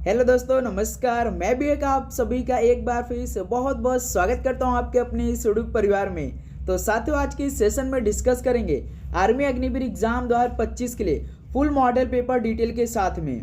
Hello दोस्तों, नमस्कार। मैं भी एक आप सभी का एक बार फिर से बहुत बहुत स्वागत करता हूं आपके अपने इस यूट्यूब परिवार में। तो साथियों, आज के इस सेशन में डिस्कस करेंगे आर्मी अग्निवीर एग्जाम 2025 के लिए फुल मॉडल पेपर डिटेल के साथ में,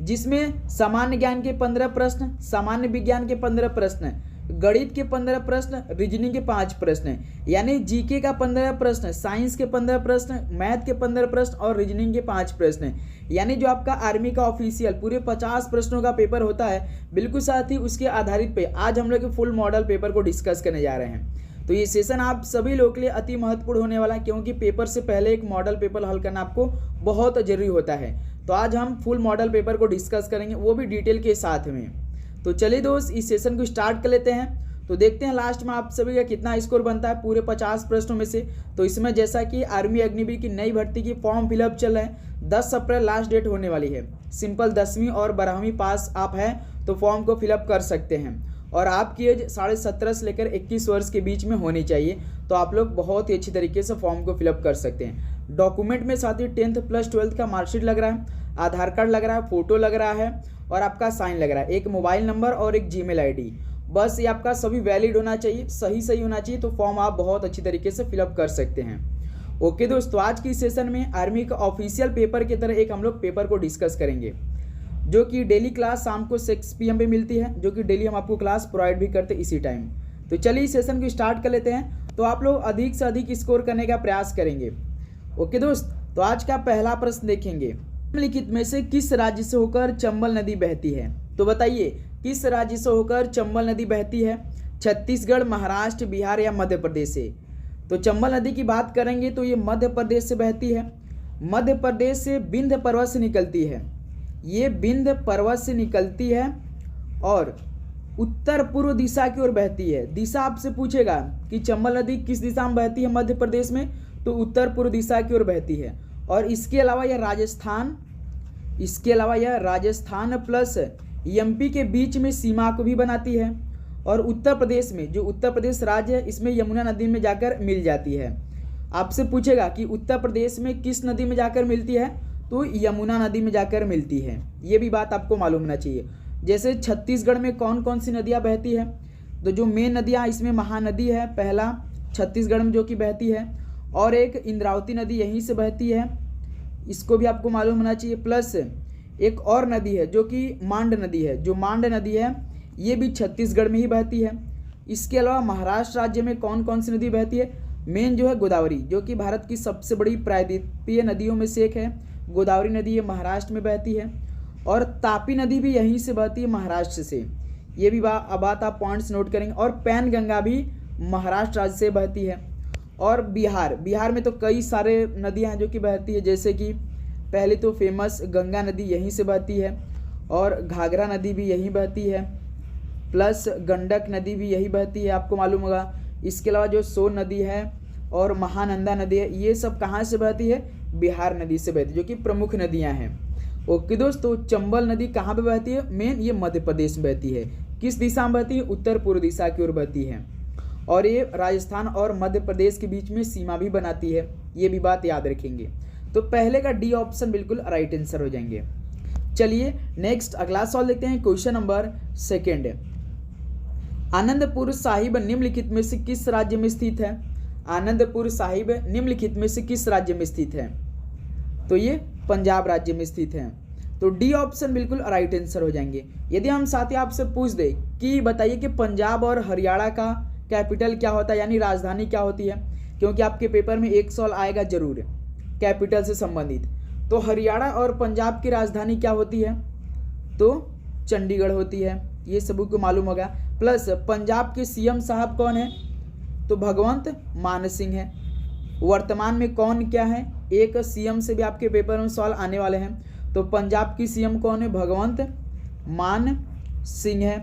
जिसमें सामान्य ज्ञान के 15 प्रश्न, सामान्य विज्ञान के 15 प्रश्न, गणित के 15 प्रश्न, रीजनिंग के 5 प्रश्न, यानी जीके का 15 प्रश्न, साइंस के 15 प्रश्न, मैथ के 15 प्रश्न और रीजनिंग के 5 प्रश्न, यानी जो आपका आर्मी का ऑफिशियल पूरे 50 प्रश्नों का पेपर होता है, बिल्कुल साथ ही उसके आधारित पे आज हम लोग फुल मॉडल पेपर को डिस्कस करने जा रहे हैं। तो ये सेशन आप सभी लोगों के लिए अति महत्वपूर्ण होने वाला है, क्योंकि पेपर से पहले एक मॉडल पेपर हल करना आपको बहुत जरूरी होता है। तो आज हम फुल मॉडल पेपर को डिस्कस करेंगे, वो भी डिटेल के साथ में। तो चलिए दोस्त, इस सेशन को स्टार्ट कर लेते हैं। तो देखते हैं लास्ट में आप सभी का कितना स्कोर बनता है पूरे 50 प्रश्नों में से। तो इसमें जैसा कि आर्मी अग्निवीर की नई भर्ती की फॉर्म फिलअप चल रहा है, 10 अप्रैल लास्ट डेट होने वाली है। सिंपल 10वीं और 12वीं पास आप हैं तो फॉर्म को फिलअप कर सकते हैं, और आपकी एज 17.5 से लेकर 21 वर्ष के बीच में होनी चाहिए। तो आप लोग बहुत ही अच्छी तरीके से फॉर्म को फिलअप कर सकते हैं। डॉक्यूमेंट में साथ ही 10th प्लस 12th का मार्कशीट लग रहा है, आधार कार्ड लग रहा है, फोटो लग रहा है और आपका साइन लग रहा है, एक मोबाइल नंबर और एक जीमेल आईडी। बस ये आपका सभी वैलिड होना चाहिए, सही होना चाहिए। तो फॉर्म आप बहुत अच्छी तरीके से फिलअप कर सकते हैं। ओके दोस्तों, आज की सेशन में आर्मी का ऑफिशियल पेपर की तरह एक हम लोग पेपर को डिस्कस करेंगे, जो कि डेली क्लास शाम को 6 PM पे मिलती है, जो कि डेली हम आपको क्लास प्रोवाइड भी करते हैं इसी टाइम। तो चलिए इस सेशन को स्टार्ट कर लेते हैं। तो आप लोग अधिक से अधिक स्कोर करने का प्रयास करेंगे। ओके दोस्त, तो आज का पहला प्रश्न देखेंगे, निम्नलिखित में से किस राज्य से होकर चंबल नदी बहती है? तो बताइए, किस राज्य से होकर चंबल नदी बहती है? छत्तीसगढ़, महाराष्ट्र, बिहार या मध्य प्रदेश से? तो चंबल नदी की बात करेंगे तो ये मध्य प्रदेश से बहती है। मध्य प्रदेश से विंध्य पर्वत से निकलती है। ये विंध्य पर्वत से निकलती है और उत्तर पूर्व दिशा की ओर बहती है। दिशा आपसे पूछेगा कि चंबल नदी किस दिशा में बहती है मध्य प्रदेश में, तो उत्तर पूर्व दिशा की ओर बहती है। और इसके अलावा यह राजस्थान प्लस MP के बीच में सीमा को भी बनाती है। और उत्तर प्रदेश में, जो उत्तर प्रदेश राज्य है, इसमें यमुना नदी में जाकर मिल जाती है। आपसे पूछेगा कि उत्तर प्रदेश में किस नदी में जाकर मिलती है, तो यमुना नदी में जाकर मिलती है। ये भी बात आपको मालूम होना चाहिए। जैसे छत्तीसगढ़ में कौन कौन सी नदियाँ बहती है, तो जो मेन नदियाँ, इसमें महानदी है पहला छत्तीसगढ़ में जो कि बहती है, और एक इंद्रावती नदी यहीं से बहती है, इसको भी आपको मालूम होना चाहिए। प्लस एक और नदी है जो कि मांड नदी है, जो मांड नदी है ये भी छत्तीसगढ़ में ही बहती है। इसके अलावा महाराष्ट्र राज्य में कौन कौन सी नदी बहती है? मेन जो है गोदावरी, जो कि भारत की सबसे बड़ी प्रायद्वीपीय नदियों में से एक है। गोदावरी नदी ये महाराष्ट्र में बहती है, और तापी नदी भी यहीं से बहती है, महाराष्ट्र से। ये भी बात आप पॉइंट्स नोट करेंगे। और पैनगंगा भी महाराष्ट्र राज्य से बहती है। और बिहार में तो कई सारे नदियाँ हैं जो कि बहती है, जैसे कि पहले तो फेमस गंगा नदी यहीं से बहती है, और घाघरा नदी भी यहीं बहती है, प्लस गंडक नदी भी यही बहती है, आपको मालूम होगा। इसके अलावा जो सोन नदी है और महानंदा नदी है, ये सब कहाँ से बहती है? बिहार नदी से बहती है, जो कि प्रमुख नदियाँ हैं। ओके दोस्तों, चंबल नदी कहाँ पे बहती है? मेन ये मध्य प्रदेश में बहती है। किस दिशा में बहती है? उत्तर पूर्व दिशा की ओर बहती है, और ये राजस्थान और मध्य प्रदेश के बीच में सीमा भी बनाती है। ये भी बात याद रखेंगे। तो पहले का डी ऑप्शन बिल्कुल राइट आंसर हो जाएंगे। चलिए नेक्स्ट अगला सवाल देखते हैं। क्वेश्चन नंबर 2, आनंदपुर साहिब निम्नलिखित में से किस राज्य में स्थित है? आनंदपुर साहिब निम्नलिखित में से किस राज्य में स्थित है? तो ये पंजाब राज्य में स्थित है। तो डी ऑप्शन बिल्कुल राइट आंसर हो जाएंगे। यदि हम साथ ही आपसे पूछ दे कि बताइए कि पंजाब और हरियाणा का कैपिटल क्या होता है, यानी राजधानी क्या होती है, क्योंकि आपके पेपर में एक सवाल आएगा जरूर कैपिटल से संबंधित। तो हरियाणा और पंजाब की राजधानी क्या होती है? तो चंडीगढ़ होती है, ये सभी को मालूम होगा। प्लस पंजाब के CM साहब कौन है? तो भगवंत मान सिंह है। वर्तमान में कौन क्या है? एक CM से भी आपके पेपर में सवाल आने वाले हैं। तो पंजाब की CM कौन है? भगवंत मान सिंह है।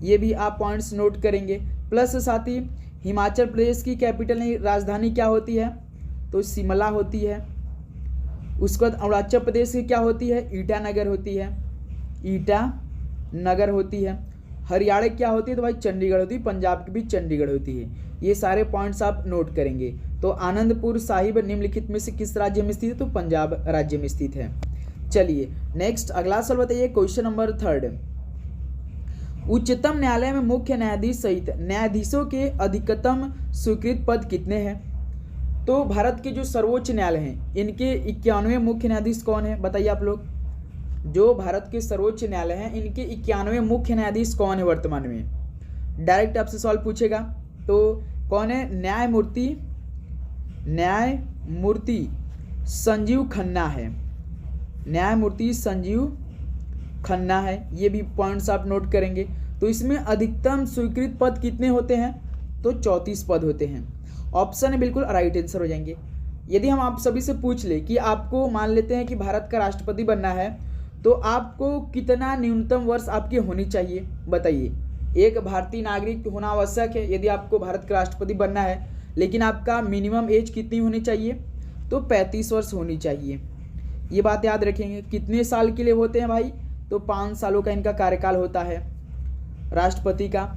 ये भी आप पॉइंट्स नोट करेंगे। प्लस साथ ही हिमाचल प्रदेश की कैपिटल राजधानी क्या होती है? तो शिमला होती है। उसके बाद अरुणाचल प्रदेश की क्या होती है? ईटानगर होती है, ईटानगर होती है। हरियाणा क्या होती है? तो भाई चंडीगढ़ होती है। पंजाब की भी चंडीगढ़ होती है। ये सारे पॉइंट्स आप नोट करेंगे। तो आनंदपुर साहिब निम्नलिखित में से किस राज्य में स्थित है? तो पंजाब राज्य में स्थित है। चलिए नेक्स्ट अगला सवाल बताइए, क्वेश्चन नंबर 3। उच्चतम न्यायालय में मुख्य न्यायाधीश सहित न्यायाधीशों के अधिकतम स्वीकृत पद कितने हैं? तो भारत के जो सर्वोच्च न्यायालय हैं इनके 91 मुख्य न्यायाधीश कौन है? बताइए आप लोग। जो भारत के सर्वोच्च न्यायालय हैं इनके 91 मुख्य न्यायाधीश कौन है वर्तमान में? डायरेक्ट आपसे सवाल पूछेगा। तो कौन है? न्यायमूर्ति संजीव खन्ना है। न्यायमूर्ति संजीव खन्ना है। ये भी पॉइंट्स आप नोट करेंगे। तो इसमें अधिकतम स्वीकृत पद कितने होते हैं? तो 34 पद होते हैं। ऑप्शन है बिल्कुल राइट आंसर हो जाएंगे। यदि हम आप सभी से पूछ ले कि आपको मान लेते हैं कि भारत का राष्ट्रपति बनना है, तो आपको कितना न्यूनतम वर्ष आपकी होनी चाहिए? बताइए। एक भारतीय नागरिक होना आवश्यक है यदि आपको भारत का राष्ट्रपति बनना है, लेकिन आपका मिनिमम एज कितनी होनी चाहिए? तो 35 वर्ष होनी चाहिए। ये बात याद रखेंगे। कितने साल के लिए होते हैं भाई? तो 5 सालों का इनका कार्यकाल होता है राष्ट्रपति का।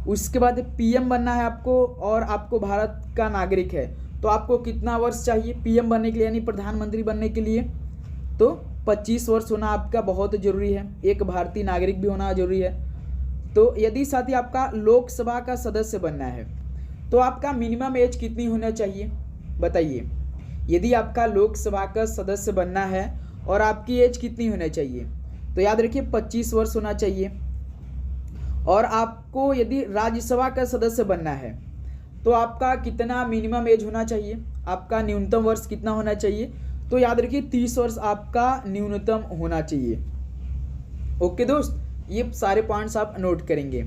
उसके बाद पीएम बनना है आपको, और आपको भारत का नागरिक है, तो आपको कितना वर्ष चाहिए पीएम बनने के लिए, यानी प्रधानमंत्री बनने के लिए? तो 25 वर्ष होना आपका बहुत ज़रूरी है। एक भारतीय नागरिक भी होना जरूरी है। तो यदि साथ ही आपका लोकसभा का सदस्य बनना है, तो आपका मिनिमम एज कितनी होना चाहिए? बताइए। यदि आपका लोकसभा का सदस्य बनना है और आपकी एज कितनी होना चाहिए? तो याद रखिए 25 वर्ष होना चाहिए। और आपको यदि राज्यसभा का सदस्य बनना है, तो आपका कितना मिनिमम एज होना चाहिए? आपका न्यूनतम वर्ष कितना होना चाहिए? तो याद रखिए 30 वर्ष आपका न्यूनतम होना चाहिए। ओके दोस्त, ये सारे पॉइंट्स आप नोट करेंगे।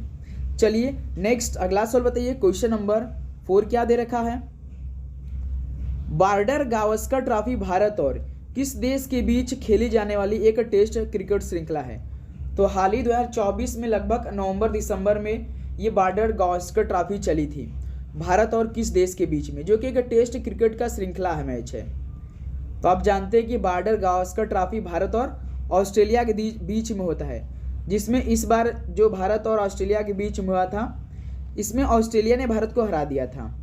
चलिए नेक्स्ट अगला सवाल बताइए, क्वेश्चन नंबर 4 क्या दे रखा है? बॉर्डर गावस्कर ट्रॉफी भारत और किस देश के बीच खेली जाने वाली एक टेस्ट क्रिकेट श्रृंखला है? तो हाल ही 2024 में लगभग नवंबर दिसंबर में ये बॉर्डर गावस्कर ट्रॉफी चली थी भारत और किस देश के बीच में, जो कि एक टेस्ट क्रिकेट का श्रृंखला है, मैच है। तो आप जानते हैं कि बॉर्डर गावस्कर ट्रॉफी भारत और ऑस्ट्रेलिया के बीच में होता है, जिसमें इस बार जो भारत और ऑस्ट्रेलिया के बीच में हुआ था, इसमें ऑस्ट्रेलिया ने भारत को हरा दिया था।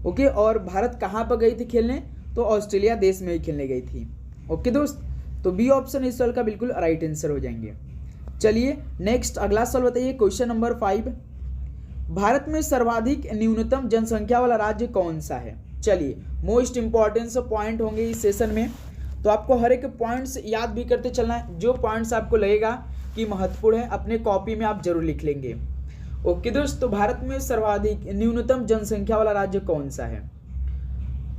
ओके, और भारत कहाँ पर गई थी खेलने? तो ऑस्ट्रेलिया देश में ही खेलने गई थी। ओके दोस्त, तो बी ऑप्शन इस सवाल का बिल्कुल राइट आंसर हो जाएंगे। चलिए नेक्स्ट अगला सवाल बताइए, क्वेश्चन नंबर 5। भारत में सर्वाधिक न्यूनतम जनसंख्या वाला राज्य कौन सा है? चलिए मोस्ट इंपॉर्टेंट पॉइंट होंगे इस सेशन में, तो आपको हर एक पॉइंट्स याद भी करते चलना है। जो पॉइंट्स आपको लगेगा कि महत्वपूर्ण है, अपने कॉपी में आप जरूर लिख लेंगे। ओके दोस्त, तो भारत में सर्वाधिक न्यूनतम जनसंख्या वाला राज्य कौन सा है?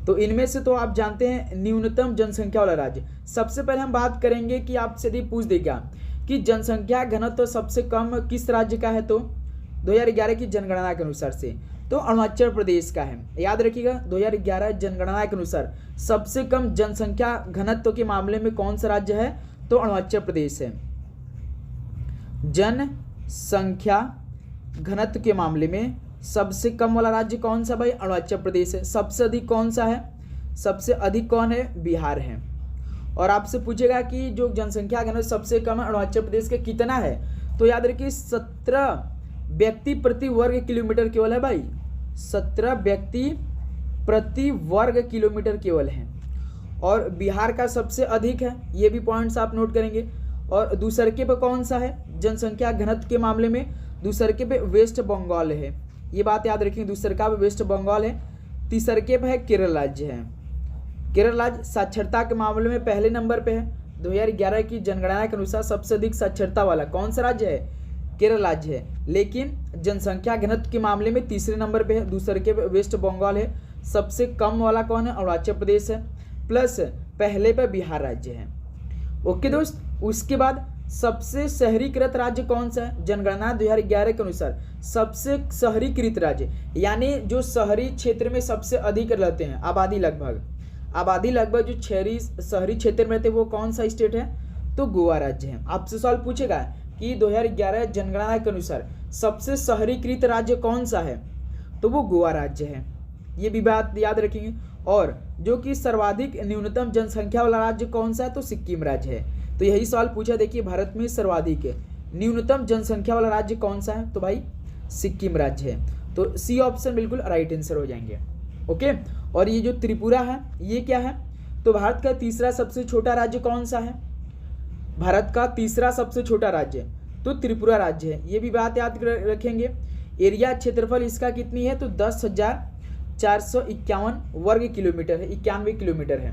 तो इनमें से तो आप जानते हैं न्यूनतम जनसंख्या वाला राज्य। सबसे पहले हम बात करेंगे कि आपसे यदि पूछ देगा कि जनसंख्या घनत्व तो सबसे कम किस राज्य का है, तो 2011 की जनगणना के अनुसार से तो अरुणाचल प्रदेश का है। याद रखिएगा 2011 जनगणना के अनुसार सबसे कम जनसंख्या घनत्व के मामले में कौन सा राज्य है? तो अरुणाचल प्रदेश है। जनसंख्या घनत्व के मामले में सबसे कम वाला राज्य कौन सा भाई? अरुणाचल प्रदेश है। सबसे अधिक कौन सा है? सबसे अधिक कौन है? बिहार है। और आपसे पूछेगा कि जो जनसंख्या घनत्व सबसे कम है अरुणाचल प्रदेश के कितना है? तो याद रखिए 17 व्यक्ति प्रति वर्ग किलोमीटर केवल है भाई। 17 व्यक्ति प्रति वर्ग किलोमीटर केवल है। और बिहार का सबसे अधिक है, ये भी पॉइंट्स आप नोट करेंगे। और दूसरे पे कौन सा है जनसंख्या घनत्व के मामले में? दूसरे पे वेस्ट बंगाल है, ये बात याद रखेंगे। दूसरे का वेस्ट बंगाल है। तीसरे पे है केरल राज्य है। केरल राज्य साक्षरता के मामले में पहले नंबर पे है। 2011 की जनगणना के अनुसार सबसे अधिक साक्षरता वाला कौन सा राज्य है? केरल राज्य है। लेकिन जनसंख्या घनत्व के मामले में तीसरे नंबर पे है। दूसरे के वेस्ट बंगाल है। सबसे कम वाला कौन है? अरुणाचल प्रदेश है। प्लस पहले पे बिहार राज्य है। ओके दोस्त, उसके बाद सबसे शहरीकृत राज्य कौन सा है? जनगणना 2011 के अनुसार सबसे शहरीकृत राज्य, यानी जो शहरी क्षेत्र में सबसे अधिक रहते हैं आबादी लगभग जो शहरी क्षेत्र में रहते हैं, वो कौन सा स्टेट है? तो गोवा राज्य है। आपसे सवाल पूछेगा कि 2011 जनगणना के अनुसार सबसे शहरीकृत राज्य कौन सा है? तो वो गोवा राज्य है। ये भी बात याद रखेंगे। और जो कि सर्वाधिक न्यूनतम जनसंख्या वाला राज्य कौन सा है? तो सिक्किम राज्य है। तो यही सवाल पूछा, देखिए भारत में सर्वाधिक न्यूनतम जनसंख्या वाला राज्य कौन सा है? तो भाई सिक्किम राज्य है। तो सी ऑप्शन बिल्कुल राइट आंसर हो जाएंगे। ओके, और ये जो त्रिपुरा है ये क्या है? तो भारत का तीसरा सबसे छोटा राज्य कौन सा है? भारत का तीसरा सबसे छोटा राज्य तो त्रिपुरा राज्य है, ये भी बात याद रखेंगे। एरिया क्षेत्रफल इसका कितनी है तो 10,451 वर्ग किलोमीटर है, 91 किलोमीटर है।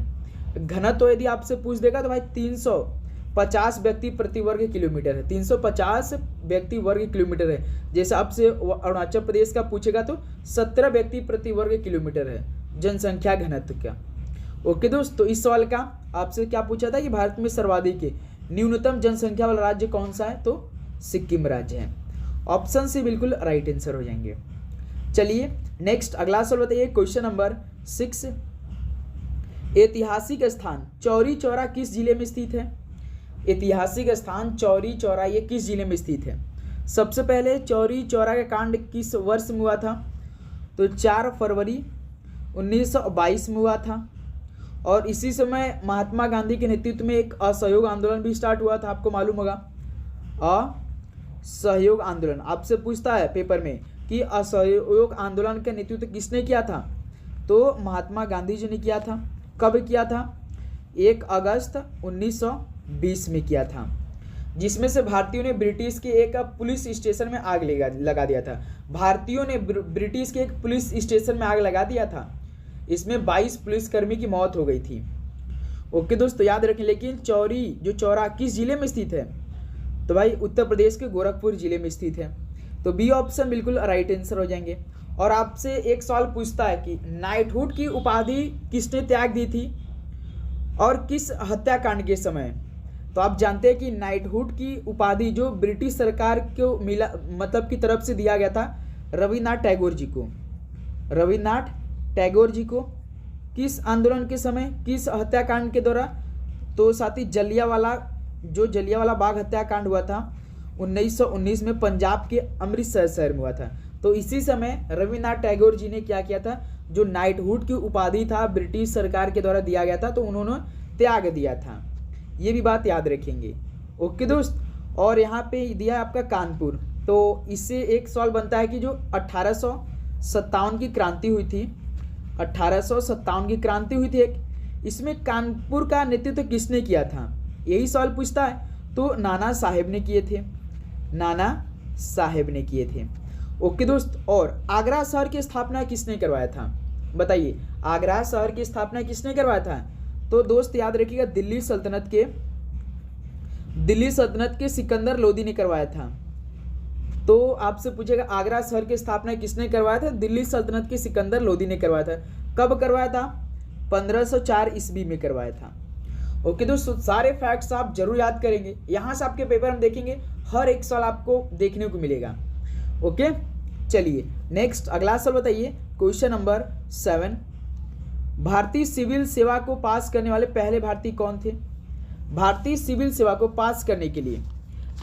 घनत्व यदि आपसे पूछ देगा तो भाई 350 व्यक्ति प्रति वर्ग किलोमीटर है, 350 व्यक्ति वर्ग किलोमीटर है। जैसे आपसे अरुणाचल प्रदेश का पूछेगा तो 17 व्यक्ति प्रति वर्ग किलोमीटर है जनसंख्या घनत्व का। ओके दोस्त, तो इस सवाल का आपसे क्या पूछा था कि भारत में सर्वाधिक न्यूनतम जनसंख्या वाला राज्य कौन सा है, तो सिक्किम राज्य है। ऑप्शन सी बिल्कुल राइट आंसर हो जाएंगे। चलिए नेक्स्ट अगला सवाल बताइए, क्वेश्चन नंबर 6। ऐतिहासिक स्थान चौरी चौरा किस जिले में स्थित है? ऐतिहासिक स्थान चौरी चौरा ये किस जिले में स्थित है? सबसे पहले चौरी चौरा का कांड किस वर्ष में हुआ था? तो 4 फरवरी 1922 में हुआ था। और इसी समय महात्मा गांधी के नेतृत्व में एक असहयोग आंदोलन भी स्टार्ट हुआ था, आपको मालूम होगा। असहयोग आंदोलन आपसे पूछता है पेपर में कि असहयोग आंदोलन का नेतृत्व किसने किया था? तो महात्मा गांधी जी ने किया था। कब किया था? 1 अगस्त 1920 में किया था, जिसमें से भारतीयों ने ब्रिटिश के एक पुलिस स्टेशन में आग लगा दिया था। भारतीयों ने ब्रिटिश के एक पुलिस स्टेशन में आग लगा दिया था। इसमें 22 पुलिसकर्मी की मौत हो गई थी। ओके दोस्तों, याद रखें। लेकिन चौरी जो चौरा किस जिले में स्थित है? तो भाई उत्तर प्रदेश के गोरखपुर जिले में स्थित है। तो बी ऑप्शन बिल्कुल राइट आंसर हो जाएंगे। और आपसे एक सवाल पूछता है कि नाइटहुड की उपाधि किसने त्याग दी थी और किस हत्याकांड के समय? तो आप जानते हैं कि नाइटहुड की उपाधि जो ब्रिटिश सरकार को मिला, मतलब की तरफ से दिया गया था रविन्द्रनाथ टैगोर जी को। रविन्द्रनाथ टैगोर जी को किस आंदोलन के समय, किस हत्याकांड के दौरान? तो साथी जलियांवाला बाग हत्याकांड हुआ था 1919 में, पंजाब के अमृतसर शहर में हुआ था। तो इसी समय रविन्द्रनाथ टैगोर जी ने क्या किया था, जो नाइटहुड की उपाधि था ब्रिटिश सरकार के द्वारा दिया गया था, तो उन्होंने त्याग दिया था। ये भी बात याद रखेंगे। ओके दोस्त, और यहाँ पे दिया है आपका कानपुर। तो इससे एक सवाल बनता है कि जो 1857 की क्रांति हुई थी, 1857 की क्रांति हुई थी एक, इसमें कानपुर का नेतृत्व किसने किया था? यही सवाल पूछता है। तो नाना साहेब ने किए थे, नाना साहेब ने किए थे। ओके दोस्त, और आगरा शहर की स्थापना किसने करवाया था? बताइए, आगरा शहर की स्थापना किसने करवाया था? तो दोस्त याद रखिएगा, दिल्ली सल्तनत के सिकंदर लोदी ने करवाया था। तो आपसे पूछेगा आगरा शहर की स्थापना किसने करवाया था? दिल्ली सल्तनत के सिकंदर लोदी ने करवाया था। कब करवाया था? 1504 ईस्वी में करवाया था। ओके दोस्तों, सारे फैक्ट्स आप जरूर याद करेंगे। यहाँ से आपके पेपर हम देखेंगे, हर एक सवाल आपको देखने को मिलेगा। ओके, चलिए नेक्स्ट अगला सवाल बताइए, क्वेश्चन नंबर 7। भारतीय सिविल सेवा को पास करने वाले पहले भारतीय कौन थे? भारतीय सिविल सेवा को पास करने के लिए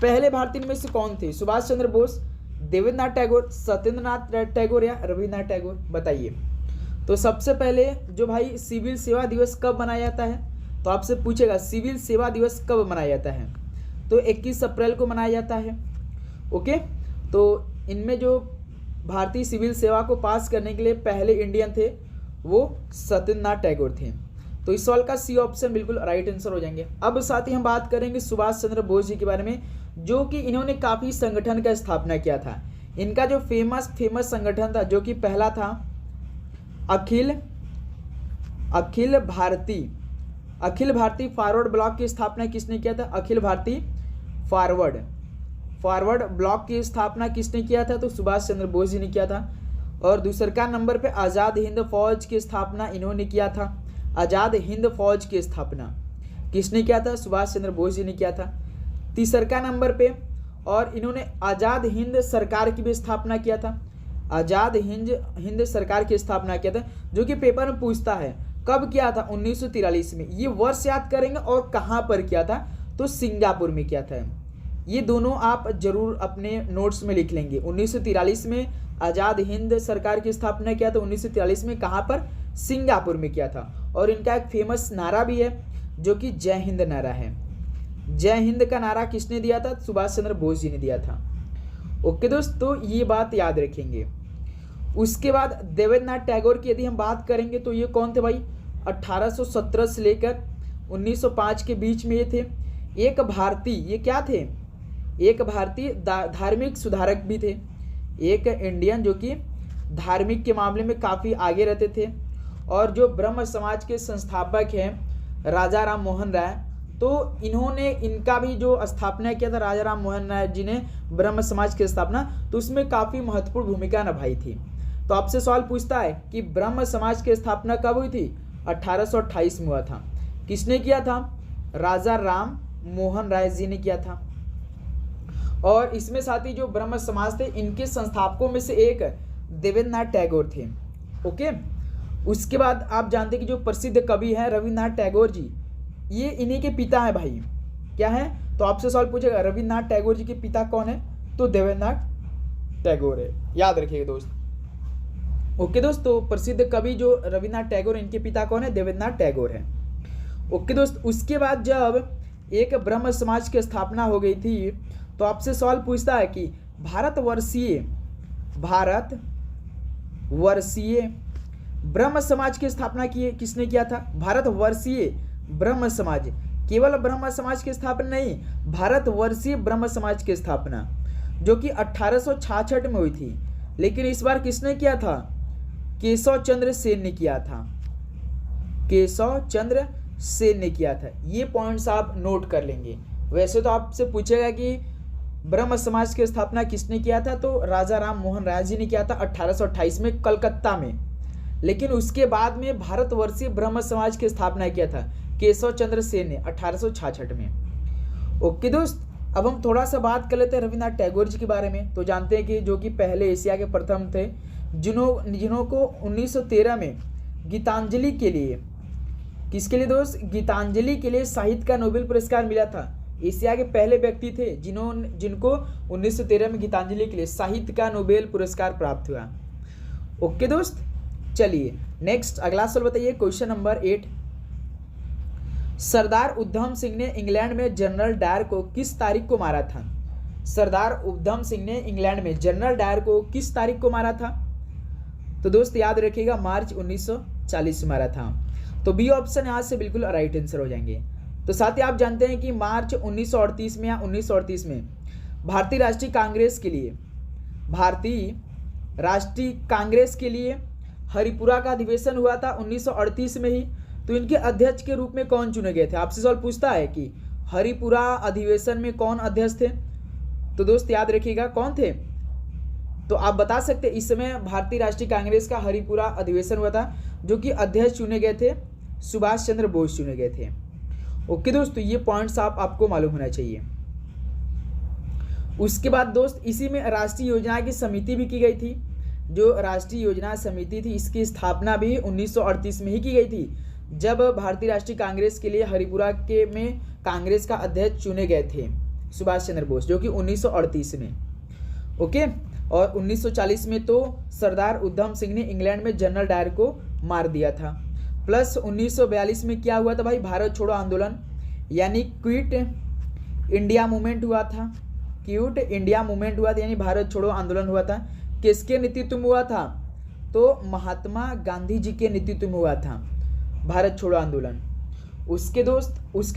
पहले भारतीय में से कौन थे? सुभाष चंद्र बोस, देवेंद्रनाथ टैगोर, सत्येंद्रनाथ टैगोर या रविन्द्रनाथ टैगोर? बताइए। तो सबसे पहले जो भाई सिविल सेवा दिवस कब मनाया जाता है? तो आपसे पूछेगा सिविल सेवा दिवस कब मनाया जाता है? तो 21 अप्रैल को मनाया जाता है। ओके, तो इनमें जो भारतीय सिविल सेवा को पास करने के लिए पहले इंडियन थे वो सत्येंद्रनाथ टैगोर थे। तो इस सवाल का सी ऑप्शन बिल्कुल राइट आंसर हो जाएंगे। अब साथ ही हम बात करेंगे सुभाष चंद्र बोस जी के बारे में, जो कि इन्होंने काफ़ी संगठन का स्थापना किया था। इनका जो फेमस संगठन था, जो कि पहला था अखिल भारतीय फॉरवर्ड ब्लॉक की स्थापना किसने किया था? अखिल भारतीय फॉरवर्ड ब्लॉक की स्थापना किसने किया था? तो सुभाष चंद्र बोस जी ने किया था। और दूसरा नंबर पे आज़ाद हिंद फौज की स्थापना इन्होंने किया था। आज़ाद हिंद फौज की स्थापना किसने किया था? सुभाष चंद्र बोस जी ने किया था। तीसरा नंबर पे और इन्होंने आज़ाद हिंद सरकार की भी स्थापना किया था। आज़ाद हिंद सरकार की स्थापना किया था, जो कि पेपर में पूछता है कब किया था? 1943 में। ये वर्ष याद करेंगे और कहाँ पर किया था? तो सिंगापुर में किया था। ये दोनों आप जरूर अपने नोट्स में लिख लेंगे। 1943 में आज़ाद हिंद सरकार की स्थापना किया था, 1943 में कहाँ पर? सिंगापुर में किया था। और इनका एक फेमस नारा भी है, जो कि जय हिंद नारा है। जय हिंद का नारा किसने दिया था? सुभाष चंद्र बोस जी ने दिया था। ओके दोस्तों, ये बात याद रखेंगे। उसके बाद देवेंद्रनाथ टैगोर की यदि हम बात करेंगे तो ये कौन थे भाई? 1817 से लेकर 1905 के बीच में ये थे। एक भारतीय, ये क्या थे, एक भारतीय धार्मिक सुधारक भी थे, एक इंडियन जो कि धार्मिक के मामले में काफ़ी आगे रहते थे। और जो ब्रह्म समाज के संस्थापक हैं राजा राम मोहन राय, तो इन्होंने इनका भी जो स्थापना किया था राजा राम मोहन राय जी ने ब्रह्म समाज की स्थापना, तो उसमें काफ़ी महत्वपूर्ण भूमिका निभाई थी। तो आपसे सवाल पूछता है कि ब्रह्म समाज की स्थापना कब हुई थी? 1828 में हुआ था। किसने किया था? राजा राम मोहन राय जी ने किया था। और इसमें साथ ही जो ब्रह्म समाज थे इनके संस्थापकों में से एक देवेंद्रनाथ टैगोर थे। ओके, उसके बाद आप जानते हैं कि जो प्रसिद्ध कवि हैं रविन्द्रनाथ टैगोर जी, ये इन्हीं के पिता हैं भाई। क्या है? तो आपसे सवाल पूछेगा रविन्द्रनाथ टैगोर जी के पिता कौन है? तो देवेंद्रनाथ टैगोर है, याद रखिएगा दोस्त। ओके दोस्त, तो प्रसिद्ध कवि जो रविन्द्रनाथ टैगोर, इनके पिता कौन है? देवेंद्रनाथ टैगोर है। ओके दोस्त, उसके बाद जब एक ब्रह्म समाज की स्थापना हो गई थी, तो आपसे सवाल पूछता है कि भारतवर्षीय ब्रह्म समाज की स्थापना किसने किया था? भारतवर्षीय ब्रह्म समाज, केवल ब्रह्म समाज की स्थापना नहीं, भारतवर्षीय ब्रह्म समाज की स्थापना जो कि 1866 में हुई थी। लेकिन इस बार किसने किया था? केशव चंद्र सेन ने किया था। केशव चंद्र सेन ने किया था। ये पॉइंट्स आप नोट कर लेंगे। वैसे तो आपसे पूछेगा कि ब्रह्म समाज की स्थापना किसने किया था, तो राजा राम मोहन राय जी ने किया था 1828 में कलकत्ता में। लेकिन उसके बाद में भारतवर्षीय ब्रह्म समाज की स्थापना किया था केशव चंद्र सेन ने 1866 में। ओके दोस्त, अब हम थोड़ा सा बात कर लेते हैं रविन्द्रनाथ टैगोर जी के बारे में। तो जानते हैं कि जो कि पहले एशिया के प्रथम थे जिन्हों को 1913 में गीतांजलि के लिए, किसके लिए दोस्त? गीतांजलि के लिए साहित्य का नोबेल पुरस्कार मिला था। एशिया के पहले व्यक्ति थे जिनको 1913 में गीतांजलि के लिए साहित्य का नोबेल पुरस्कार प्राप्त हुआ। ओके दोस्त, चलिए नेक्स्ट अगला सवाल बताइए, क्वेश्चन नंबर 8। सरदार उधम सिंह ने इंग्लैंड में जनरल डायर को किस तारीख को मारा था? सरदार उधम सिंह ने इंग्लैंड में जनरल डायर को किस तारीख को मारा था? तो दोस्त याद रखिएगा, मार्च 1940 में मारा था। तो बी ऑप्शन यहाँ से बिल्कुल राइट आंसर हो जाएंगे। तो साथ ही आप जानते हैं कि मार्च 1938 में या 1938 में भारतीय राष्ट्रीय कांग्रेस के लिए हरिपुरा का अधिवेशन हुआ था 1938 में ही। तो इनके अध्यक्ष के रूप में कौन चुने गए थे? आपसे सवाल पूछता है कि हरिपुरा अधिवेशन में कौन अध्यक्ष थे? तो दोस्त याद रखिएगा कौन थे। तो आप बता सकते इस समय भारतीय राष्ट्रीय कांग्रेस का हरिपुरा अधिवेशन हुआ था, जो कि अध्यक्ष चुने गए थे सुभाष चंद्र बोस चुने गए थे। ओके दोस्तों, ये पॉइंट्स आपको मालूम होना चाहिए। उसके बाद दोस्त इसी में राष्ट्रीय योजना की समिति भी की गई थी। जो राष्ट्रीय योजना समिति थी इसकी स्थापना भी 1938 में ही की गई थी, जब भारतीय राष्ट्रीय कांग्रेस के लिए हरिपुरा में कांग्रेस का अध्यक्ष चुने गए थे सुभाष चंद्र बोस, जो कि 1938 में। ओके, और 1940 में तो सरदार उधम सिंह ने इंग्लैंड में जनरल डायर को मार दिया था। प्लस 1942 में क्या हुआ था भाई? भारत छोड़ो आंदोलन यानी क्विट इंडिया मूवमेंट हुआ था। यानी भारत छोड़ो आंदोलन हुआ था। किसके नेतृत्व में हुआ था? तो महात्मा गांधी जी के नेतृत्व में हुआ था भारत छोड़ो आंदोलन। उसके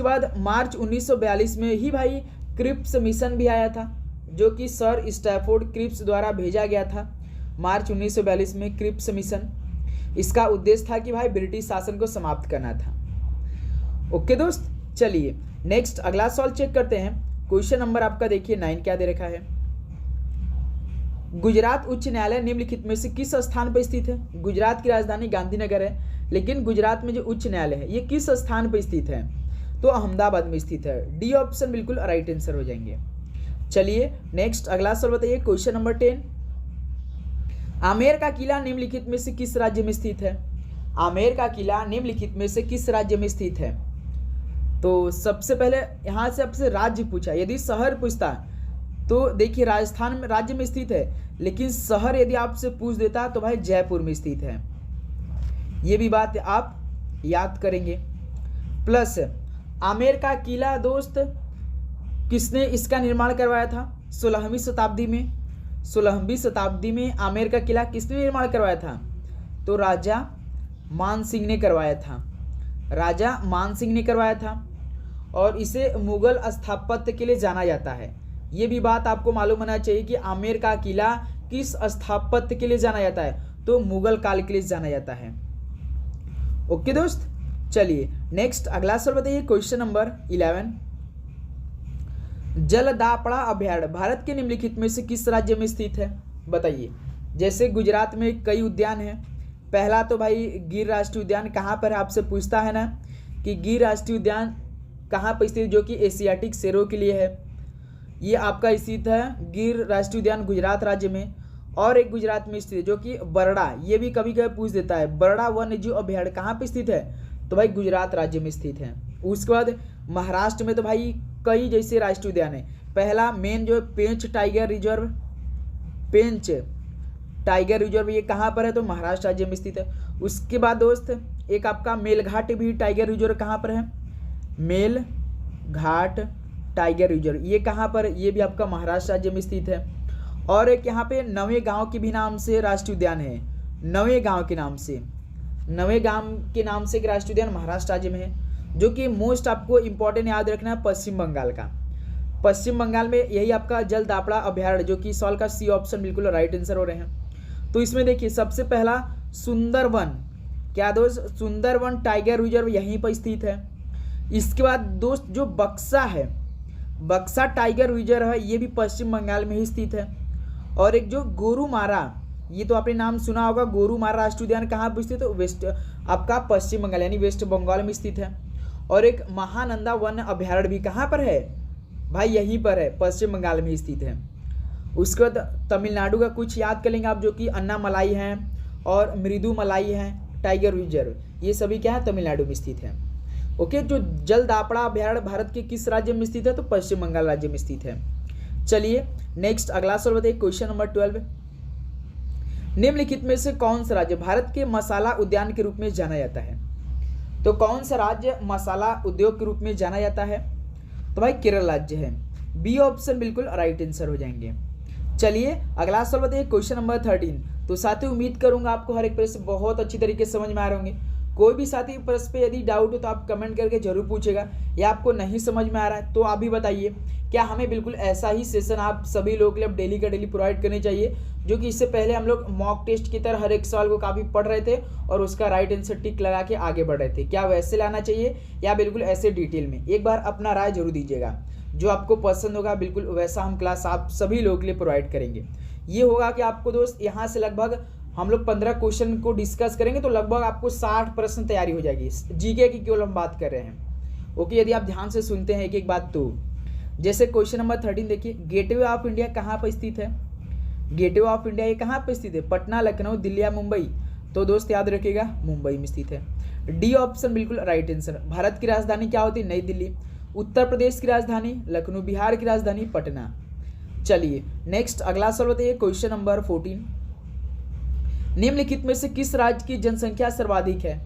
बाद मार्च 1942 में ही भाई क्रिप्स मिशन भी आया था, जो कि सर स्टैफोर्ड क्रिप्स द्वारा भेजा गया था। मार्च 1942 में क्रिप्स मिशन, इसका उद्देश्य था कि भाई ब्रिटिश शासन को समाप्त करना था। ओके दोस्त, चलिए नेक्स्ट अगला सवाल चेक करते हैं। क्वेश्चन नंबर आपका देखिए 9 क्या दे रखा है। गुजरात उच्च न्यायालय निम्नलिखित में से किस स्थान पर स्थित है? गुजरात की राजधानी गांधीनगर है, लेकिन गुजरात में जो उच्च न्यायालय है ये किस स्थान पर स्थित है? तो अहमदाबाद में स्थित है। डी ऑप्शन बिल्कुल राइट आंसर हो जाएंगे। चलिए नेक्स्ट अगला सवाल बताइए, क्वेश्चन नंबर 10। आमेर का किला निम्नलिखित में से किस राज्य में स्थित है? आमेर का किला निम्नलिखित में से किस राज्य में स्थित है? तो सबसे पहले यहाँ से आपसे राज्य पूछा, यदि शहर पूछता तो देखिए राजस्थान में राज्य में स्थित है, लेकिन शहर यदि आपसे पूछ देता तो भाई जयपुर में स्थित है। ये भी बात आप याद करेंगे। प्लस आमेर का किला दोस्त किसने इसका निर्माण करवाया था? 16वीं शताब्दी में। 16वीं शताब्दी में आमेर का किला किसने निर्माण करवाया था? तो राजा मान सिंह ने करवाया था। राजा मान सिंह ने करवाया था। और इसे मुगल स्थापत्य के लिए जाना जाता है। ये भी बात आपको मालूम होना चाहिए कि आमेर का किला किस स्थापत्य के लिए जाना जाता है, तो मुगल काल के लिए जाना जाता है। ओके दोस्त, चलिए नेक्स्ट अगला सवाल बताइए, क्वेश्चन नंबर 11। जलदापड़ा अभयारण्य भारत के निम्नलिखित में से किस राज्य में स्थित है, बताइए। जैसे गुजरात में कई उद्यान हैं। पहला तो भाई गिर राष्ट्रीय उद्यान कहाँ पर है, आपसे पूछता है ना कि गिर राष्ट्रीय उद्यान कहाँ पर स्थित, जो कि एशियाटिक शेरों के लिए है। ये आपका स्थित है गिर राष्ट्रीय उद्यान गुजरात राज्य में। और एक गुजरात में स्थित है जो कि बरड़ा, ये भी कभी कभी पूछ देता है, बरड़ा वन्यजीव अभयारण्य कहाँ पे स्थित है, तो भाई गुजरात राज्य में स्थित है। उसके बाद महाराष्ट्र में तो भाई कई जैसे राष्ट्रीय उद्यान है। पहला मेन जो है पेंच टाइगर रिजर्व, पेंच टाइगर रिजर्व ये कहाँ पर है, तो महाराष्ट्र राज्य में स्थित है। उसके बाद दोस्त एक आपका मेलघाट भी टाइगर रिजर्व कहाँ पर है, मेलघाट टाइगर रिजर्व ये कहाँ पर, ये भी आपका महाराष्ट्र राज्य में स्थित है। और एक यहाँ पे नवेगांव के भी नाम से राष्ट्रीय उद्यान है, नवेगांव के नाम से, नवेगांव के नाम से एक राष्ट्रीय उद्यान महाराष्ट्र राज्य में है, जो कि मोस्ट आपको इंपॉर्टेंट याद रखना है पश्चिम बंगाल का। पश्चिम बंगाल में यही आपका जलदापड़ा अभयारण्य, जो कि सवाल का सी ऑप्शन बिल्कुल राइट आंसर हो रहे हैं। तो इसमें देखिए सबसे पहला सुंदरवन, क्या दोस्त, सुंदरवन टाइगर रिजर्व यहीं पर स्थित है। इसके बाद दोस्त जो बक्सा है, बक्सा टाइगर रिजर्व है, ये भी पश्चिम बंगाल में ही स्थित है। और एक जो गोरुमारा, ये तो आपने नाम सुना होगा, गोरुमारा राष्ट्रीय उद्यान कहाँ पर स्थित है, वेस्ट आपका पश्चिम बंगाल यानी वेस्ट बंगाल में स्थित है। और एक महानंदा वन अभयारण्य भी कहाँ पर है भाई, यहीं पर है, पश्चिम बंगाल में स्थित है। उसके बाद तमिलनाडु का कुछ याद कर लेंगे आप, जो कि अन्नामलाई हैं और मृदुमलाई हैं टाइगर रिजर्व, ये सभी क्या है, तमिलनाडु में स्थित है। ओके, जो जलदापड़ा अभयारण्य भारत के किस राज्य में स्थित है, तो पश्चिम बंगाल राज्य में स्थित है। चलिए नेक्स्ट अगला सवाल बताइए, क्वेश्चन नंबर 12। निम्नलिखित में से कौन सा राज्य भारत के मसाला उद्यान के रूप में जाना जाता है, तो कौन सा राज्य मसाला उद्योग के रूप में जाना जाता है, तो भाई केरल राज्य है। बी ऑप्शन बिल्कुल राइट आंसर हो जाएंगे। चलिए अगला सवाल बताइए, क्वेश्चन नंबर 13। तो साथी उम्मीद करूंगा आपको हर एक प्रश्न बहुत अच्छी तरीके से समझ में आ रहे होंगे। कोई भी साथी प्रश्न पे यदि डाउट हो तो आप कमेंट करके जरूर पूछेगा, या आपको नहीं समझ में आ रहा है तो आप भी बताइए। क्या हमें बिल्कुल ऐसा ही सेशन आप सभी लोगों के लिए डेली का डेली प्रोवाइड करने चाहिए, जो कि इससे पहले हम लोग मॉक टेस्ट की तरह हर एक सवाल को काफ़ी पढ़ रहे थे और उसका राइट आंसर टिक लगा के आगे बढ़ रहे थे, क्या वैसे लाना चाहिए या बिल्कुल ऐसे डिटेल में, एक बार अपना राय जरूर दीजिएगा। जो आपको पसंद होगा बिल्कुल वैसा हम क्लास आप सभी लोगों के लिए प्रोवाइड करेंगे। ये होगा कि आपको दोस्त यहाँ से लगभग हम लोग 15 क्वेश्चन को डिस्कस करेंगे, तो लगभग आपको 60 प्रश्न तैयारी हो जाएगी। जीके की केवल हम बात कर रहे हैं। ओके, यदि आप ध्यान से सुनते हैं एक एक बात, तो जैसे क्वेश्चन नंबर 13 देखिए, गेटवे ऑफ इंडिया कहाँ पर स्थित है, गेटवे ऑफ इंडिया ये कहाँ पर स्थित है, पटना, लखनऊ, दिल्ली या मुंबई, तो दोस्त याद रखिएगा मुंबई में स्थित है। डी ऑप्शन बिल्कुल राइट आंसर। भारत की राजधानी क्या होती है, नई दिल्ली। उत्तर प्रदेश की राजधानी लखनऊ, बिहार की राजधानी पटना। चलिए नेक्स्ट अगला सवाल बताइए, क्वेश्चन नंबर 14। निम्नलिखित में से किस राज्य की जनसंख्या सर्वाधिक है,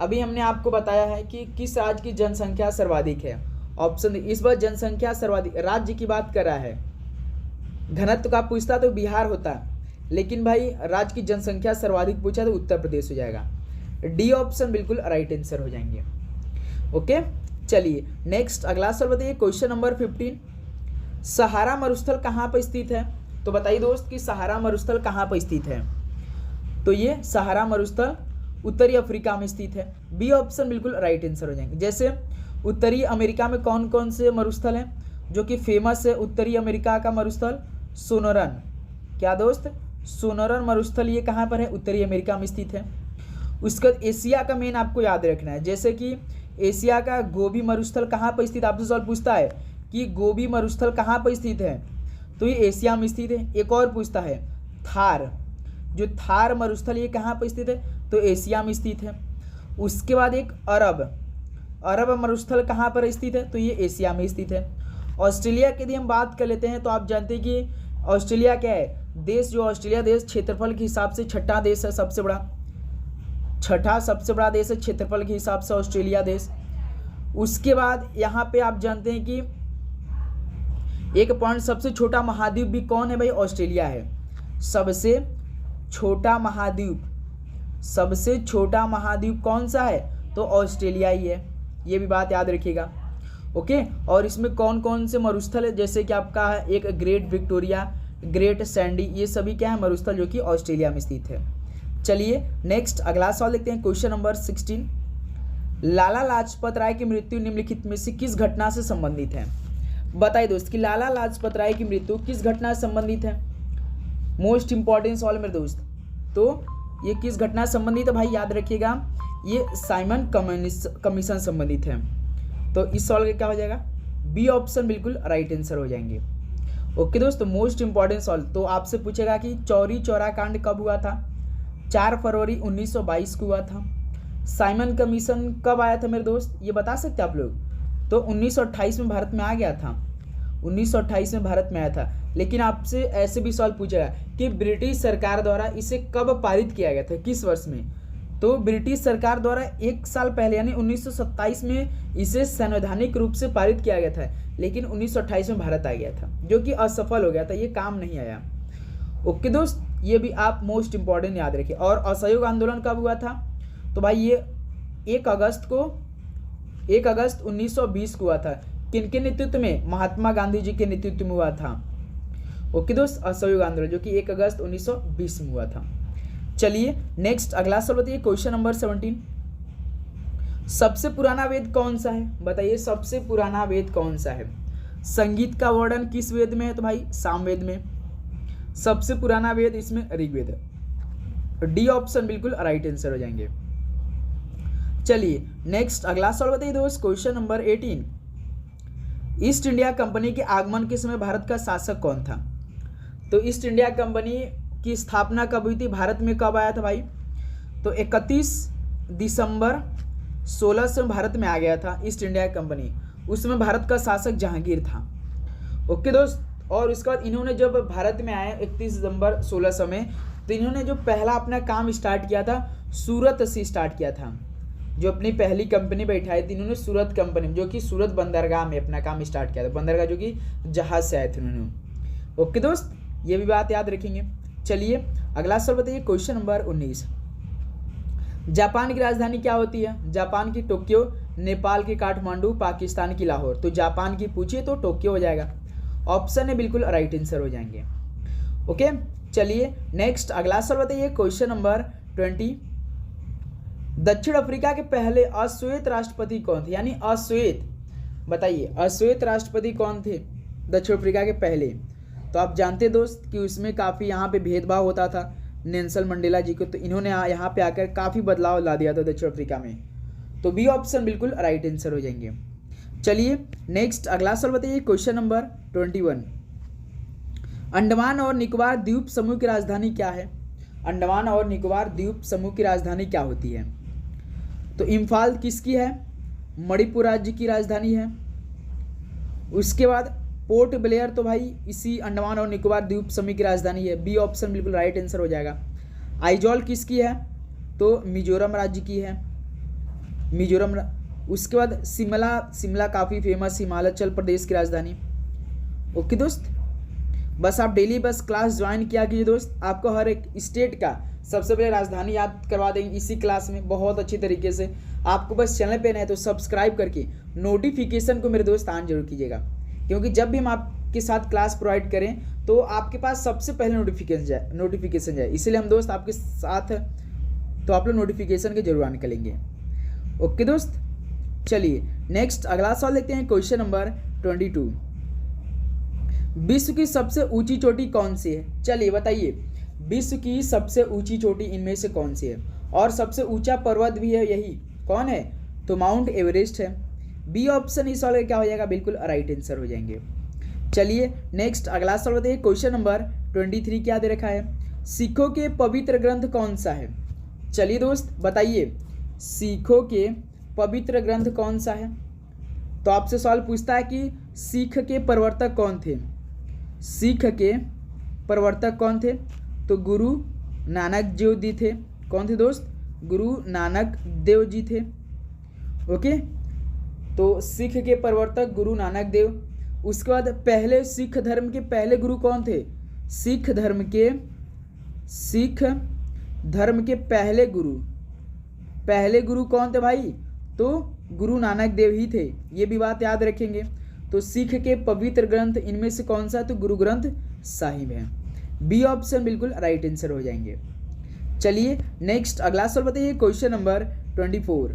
अभी हमने आपको बताया है कि किस राज्य की जनसंख्या सर्वाधिक है। ऑप्शन इस बार जनसंख्या सर्वाधिक राज्य की बात कर रहा है, घनत्व का पूछता तो बिहार होता, लेकिन भाई राज्य की जनसंख्या सर्वाधिक पूछा तो उत्तर प्रदेश हो जाएगा। डी ऑप्शन बिल्कुल राइट आंसर हो जाएंगे। ओके, चलिए नेक्स्ट अगला सवाल बताइए, क्वेश्चन नंबर 15। सहारा मरुस्थल कहाँ पर स्थित है, तो बताइए दोस्त कि सहारा मरुस्थल कहाँ पर स्थित है, तो ये सहारा मरुस्थल उत्तरी अफ्रीका में स्थित है। बी ऑप्शन बिल्कुल राइट आंसर हो जाएंगे। जैसे उत्तरी अमेरिका में कौन कौन से मरुस्थल हैं जो कि फेमस है, उत्तरी अमेरिका का मरुस्थल सोनोरन, क्या दोस्त, सोनोरन मरुस्थल ये कहाँ पर है, उत्तरी अमेरिका में स्थित है। उसके बाद एशिया का मेन आपको याद रखना है, जैसे कि एशिया का गोबी मरुस्थल कहाँ पर स्थित, आपसे सवाल पूछता है कि गोबी मरुस्थल कहाँ पर स्थित है, तो ये एशिया में स्थित है। एक और पूछता है थार, जो थार मरुस्थल ये कहाँ पर स्थित है, तो एशिया में स्थित है। उसके बाद एक अरब मरुस्थल कहाँ पर स्थित है, तो ये एशिया में स्थित है। ऑस्ट्रेलिया की यदि हम बात कर लेते हैं तो आप जानते हैं कि ऑस्ट्रेलिया क्या है, देश, जो ऑस्ट्रेलिया देश क्षेत्रफल के हिसाब से छठा देश है, सबसे बड़ा, छठा सबसे बड़ा देश है क्षेत्रफल के हिसाब से ऑस्ट्रेलिया देश। उसके बाद यहाँ पे आप जानते हैं कि एक पॉइंट, सबसे छोटा महाद्वीप भी कौन है भाई, ऑस्ट्रेलिया है। सबसे छोटा महाद्वीप, सबसे छोटा महाद्वीप कौन सा है, तो ऑस्ट्रेलिया ही है, ये भी बात याद रखिएगा। ओके। और इसमें कौन कौन से मरुस्थल है, जैसे कि आपका है एक ग्रेट विक्टोरिया, ग्रेट सैंडी, ये सभी क्या है मरुस्थल जो कि ऑस्ट्रेलिया में स्थित है। चलिए नेक्स्ट अगला सवाल देखते हैं, क्वेश्चन नंबर 16। लाला लाजपत राय की मृत्यु निम्नलिखित में से किस घटना से संबंधित है? बताइए दोस्त कि लाला लाजपत राय की मृत्यु किस घटना से संबंधित है? मोस्ट इंपॉर्टेंट सवाल मेरे दोस्त, तो ये किस घटना से संबंधित है भाई, याद रखिएगा, ये साइमन कमीशन संबंधित है। तो इस सवाल का क्या हो जाएगा, बी ऑप्शन बिल्कुल राइट आंसर हो जाएंगे। ओके दोस्तों, मोस्ट इंपॉर्टेंट सवाल, तो आपसे पूछेगा कि चौरी चौरा कांड कब हुआ था? 4 फरवरी 1922 को हुआ था। साइमन कमीशन कब आया था मेरे दोस्त, ये बता सकते आप लोग? तो 1928 में भारत में आ गया था, 1928 में भारत में आया था। लेकिन आपसे ऐसे भी सवाल पूछेगा कि ब्रिटिश सरकार द्वारा इसे कब पारित किया गया था, किस वर्ष में? तो ब्रिटिश सरकार द्वारा 1 साल पहले यानी 1927 में इसे संवैधानिक रूप से पारित किया गया था, लेकिन 1928 में भारत आ गया था, जो कि असफल हो गया था, ये काम नहीं आया। ओके दोस्त, ये भी आप मोस्ट इंपॉर्टेंट याद रखिए। और असहयोग आंदोलन कब हुआ था? तो भाई ये 1 अगस्त 1920 को हुआ था। किनके नेतृत्व में? महात्मा गांधी जी के नेतृत्व में हुआ था। ओके दोस्त, असहयोग आंदोलन जो कि 1 अगस्त 1920 में हुआ था। चलिए नेक्स्ट अगला सवाल बताइए, क्वेश्चन नंबर 17। सबसे पुराना वेद कौन सा है? बताइए सबसे पुराना वेद कौन सा है? संगीत का वर्णन किस वेद में है? तो भाई सामवेद में। सबसे पुराना वेद इसमें ऋग्वेद है। डी ऑप्शन बिल्कुल राइट आंसर हो जाएंगे। चलिए नेक्स्ट अगला सवाल बताइए दोस्त, question number 18। East India company के आगमन के समय भारत का शासक कौन था? तो ईस्ट इंडिया कंपनी की स्थापना कब हुई थी, भारत में कब आया था भाई? तो 31 दिसंबर 1600 में भारत में आ गया था ईस्ट इंडिया कंपनी। उसमें भारत का शासक जहांगीर था। ओके दोस्त, और उसके बाद इन्होंने जब भारत में आए 31 दिसंबर 1600 में, तो इन्होंने जो पहला अपना काम स्टार्ट किया था सूरत से स्टार्ट किया था। जो अपनी पहली कंपनी बैठाई थी इन्होंने सूरत कंपनी, जो कि सूरत बंदरगाह में अपना काम स्टार्ट किया था। बंदरगाह जो कि जहाज से आए थे उन्होंने। ओके दोस्त, ये भी बात याद रखेंगे। चलिए अगला सवाल बताइए, क्वेश्चन नंबर 19। जापान की राजधानी क्या होती है? जापान की टोक्यो, नेपाल की काठमांडू, पाकिस्तान की लाहौर। तो जापान की पूछिए तो टोक्यो हो जाएगा। ऑप्शन है बिल्कुल राइट आंसर हो जाएंगे। ओके चलिए नेक्स्ट अगला सवाल बताइए, क्वेश्चन नंबर 20। दक्षिण अफ्रीका के पहले अश्वेत राष्ट्रपति कौन थे? यानी अश्वेत, बताइए अश्वेत राष्ट्रपति कौन थे दक्षिण अफ्रीका के पहले? तो आप जानते दोस्त कि उसमें काफ़ी यहाँ पे भेदभाव होता था नेल्सन मंडेला जी को, तो इन्होंने यहाँ पे आकर काफ़ी बदलाव ला दिया था दक्षिण अफ्रीका में। तो बी ऑप्शन बिल्कुल राइट आंसर हो जाएंगे। चलिए नेक्स्ट अगला सवाल बताइए, क्वेश्चन नंबर 21। अंडमान और निकोबार द्वीप समूह की राजधानी क्या है? अंडमान और निकोबार द्वीप समूह की राजधानी क्या होती है? तो इम्फाल किसकी है? मणिपुर राज्य की राजधानी है। उसके बाद पोर्ट ब्लेयर, तो भाई इसी अंडमान और निकोबार द्वीप समूह की राजधानी है। बी ऑप्शन बिल्कुल राइट आंसर हो जाएगा। आइजॉल किसकी है? तो मिजोरम राज्य की है, मिजोरम। उसके बाद शिमला काफ़ी फेमस हिमाचल प्रदेश की राजधानी। ओके दोस्त, बस आप डेली बस क्लास ज्वाइन किया कीजिए दोस्त, आपको हर एक स्टेट का सबसे पहले राजधानी याद करवा देंगे इसी क्लास में बहुत अच्छी तरीके से। आपको बस चैनल पे नए तो सब्सक्राइब करके नोटिफिकेशन को मेरे दोस्त ऑन जरूर कीजिएगा, क्योंकि जब भी हम आपके साथ क्लास प्रोवाइड करें तो आपके पास सबसे पहले नोटिफिकेशन जाए। इसीलिए हम दोस्त आपके साथ, तो आप लोग नोटिफिकेशन के जरूर ऑन करेंगे। ओके दोस्त, चलिए नेक्स्ट अगला सवाल देखते हैं, क्वेश्चन नंबर 22। विश्व की सबसे ऊंची चोटी कौन सी है? चलिए बताइए विश्व की सबसे ऊंची चोटी इनमें से कौन सी है? और सबसे ऊंचा पर्वत भी है, यही कौन है? तो माउंट एवरेस्ट है। बी ऑप्शन इस सवाल का क्या हो जाएगा? बिल्कुल राइट आंसर हो जाएंगे। चलिए नेक्स्ट अगला सवाल बताइए, क्वेश्चन नंबर 23 क्या दे रखा है? सिखों के पवित्र ग्रंथ कौन सा है? चलिए दोस्त बताइए सिखों के पवित्र ग्रंथ कौन सा है? तो आपसे सवाल पूछता है कि सिख के प्रवर्तक कौन थे? सिख के प्रवर्तक कौन थे? तो गुरु नानक देव जी थे। कौन थे दोस्त? गुरु नानक देव जी थे। ओके, तो सिख के प्रवर्तक गुरु नानक देव। उसके बाद पहले सिख धर्म के पहले गुरु कौन थे? सिख धर्म के पहले गुरु कौन थे भाई? तो गुरु नानक देव ही थे, ये भी बात याद रखेंगे। तो सिख के पवित्र ग्रंथ इनमें से कौन सा है? तो गुरु ग्रंथ साहिब है। बी ऑप्शन बिल्कुल राइट आंसर हो जाएंगे। चलिए नेक्स्ट अगला सवाल बताइए, क्वेश्चन नंबर 24।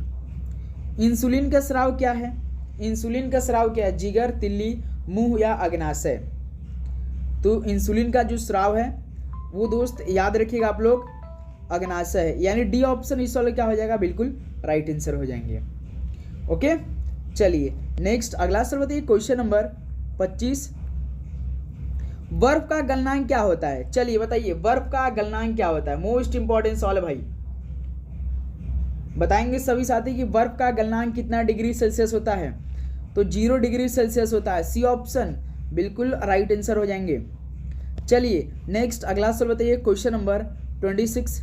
इंसुलिन का स्राव क्या है? इंसुलिन का स्राव क्या है? जिगर, तिल्ली, मुंह या अग्नाशय? तो इंसुलिन का जो स्राव है वो दोस्त याद रखिएगा आप लोग, अग्नाशय है, यानी डी ऑप्शन इस वाले क्या हो जाएगा? बिल्कुल राइट आंसर हो जाएंगे। ओके, चलिए नेक्स्ट अगला सवाल बताइए, क्वेश्चन नंबर 25। बर्फ का गलनांक क्या होता है? चलिए बताइए, बर्फ का गलनांक क्या होता है? मोस्ट इंपॉर्टेंट सवाल है भाई। बताएंगे सभी साथी कि बर्फ का गलनांक कितना डिग्री सेल्सियस होता है? तो 0 डिग्री सेल्सियस होता है। सी ऑप्शन बिल्कुल राइट आंसर हो जाएंगे। चलिए नेक्स्ट अगला सवाल बताइए, क्वेश्चन नंबर 26।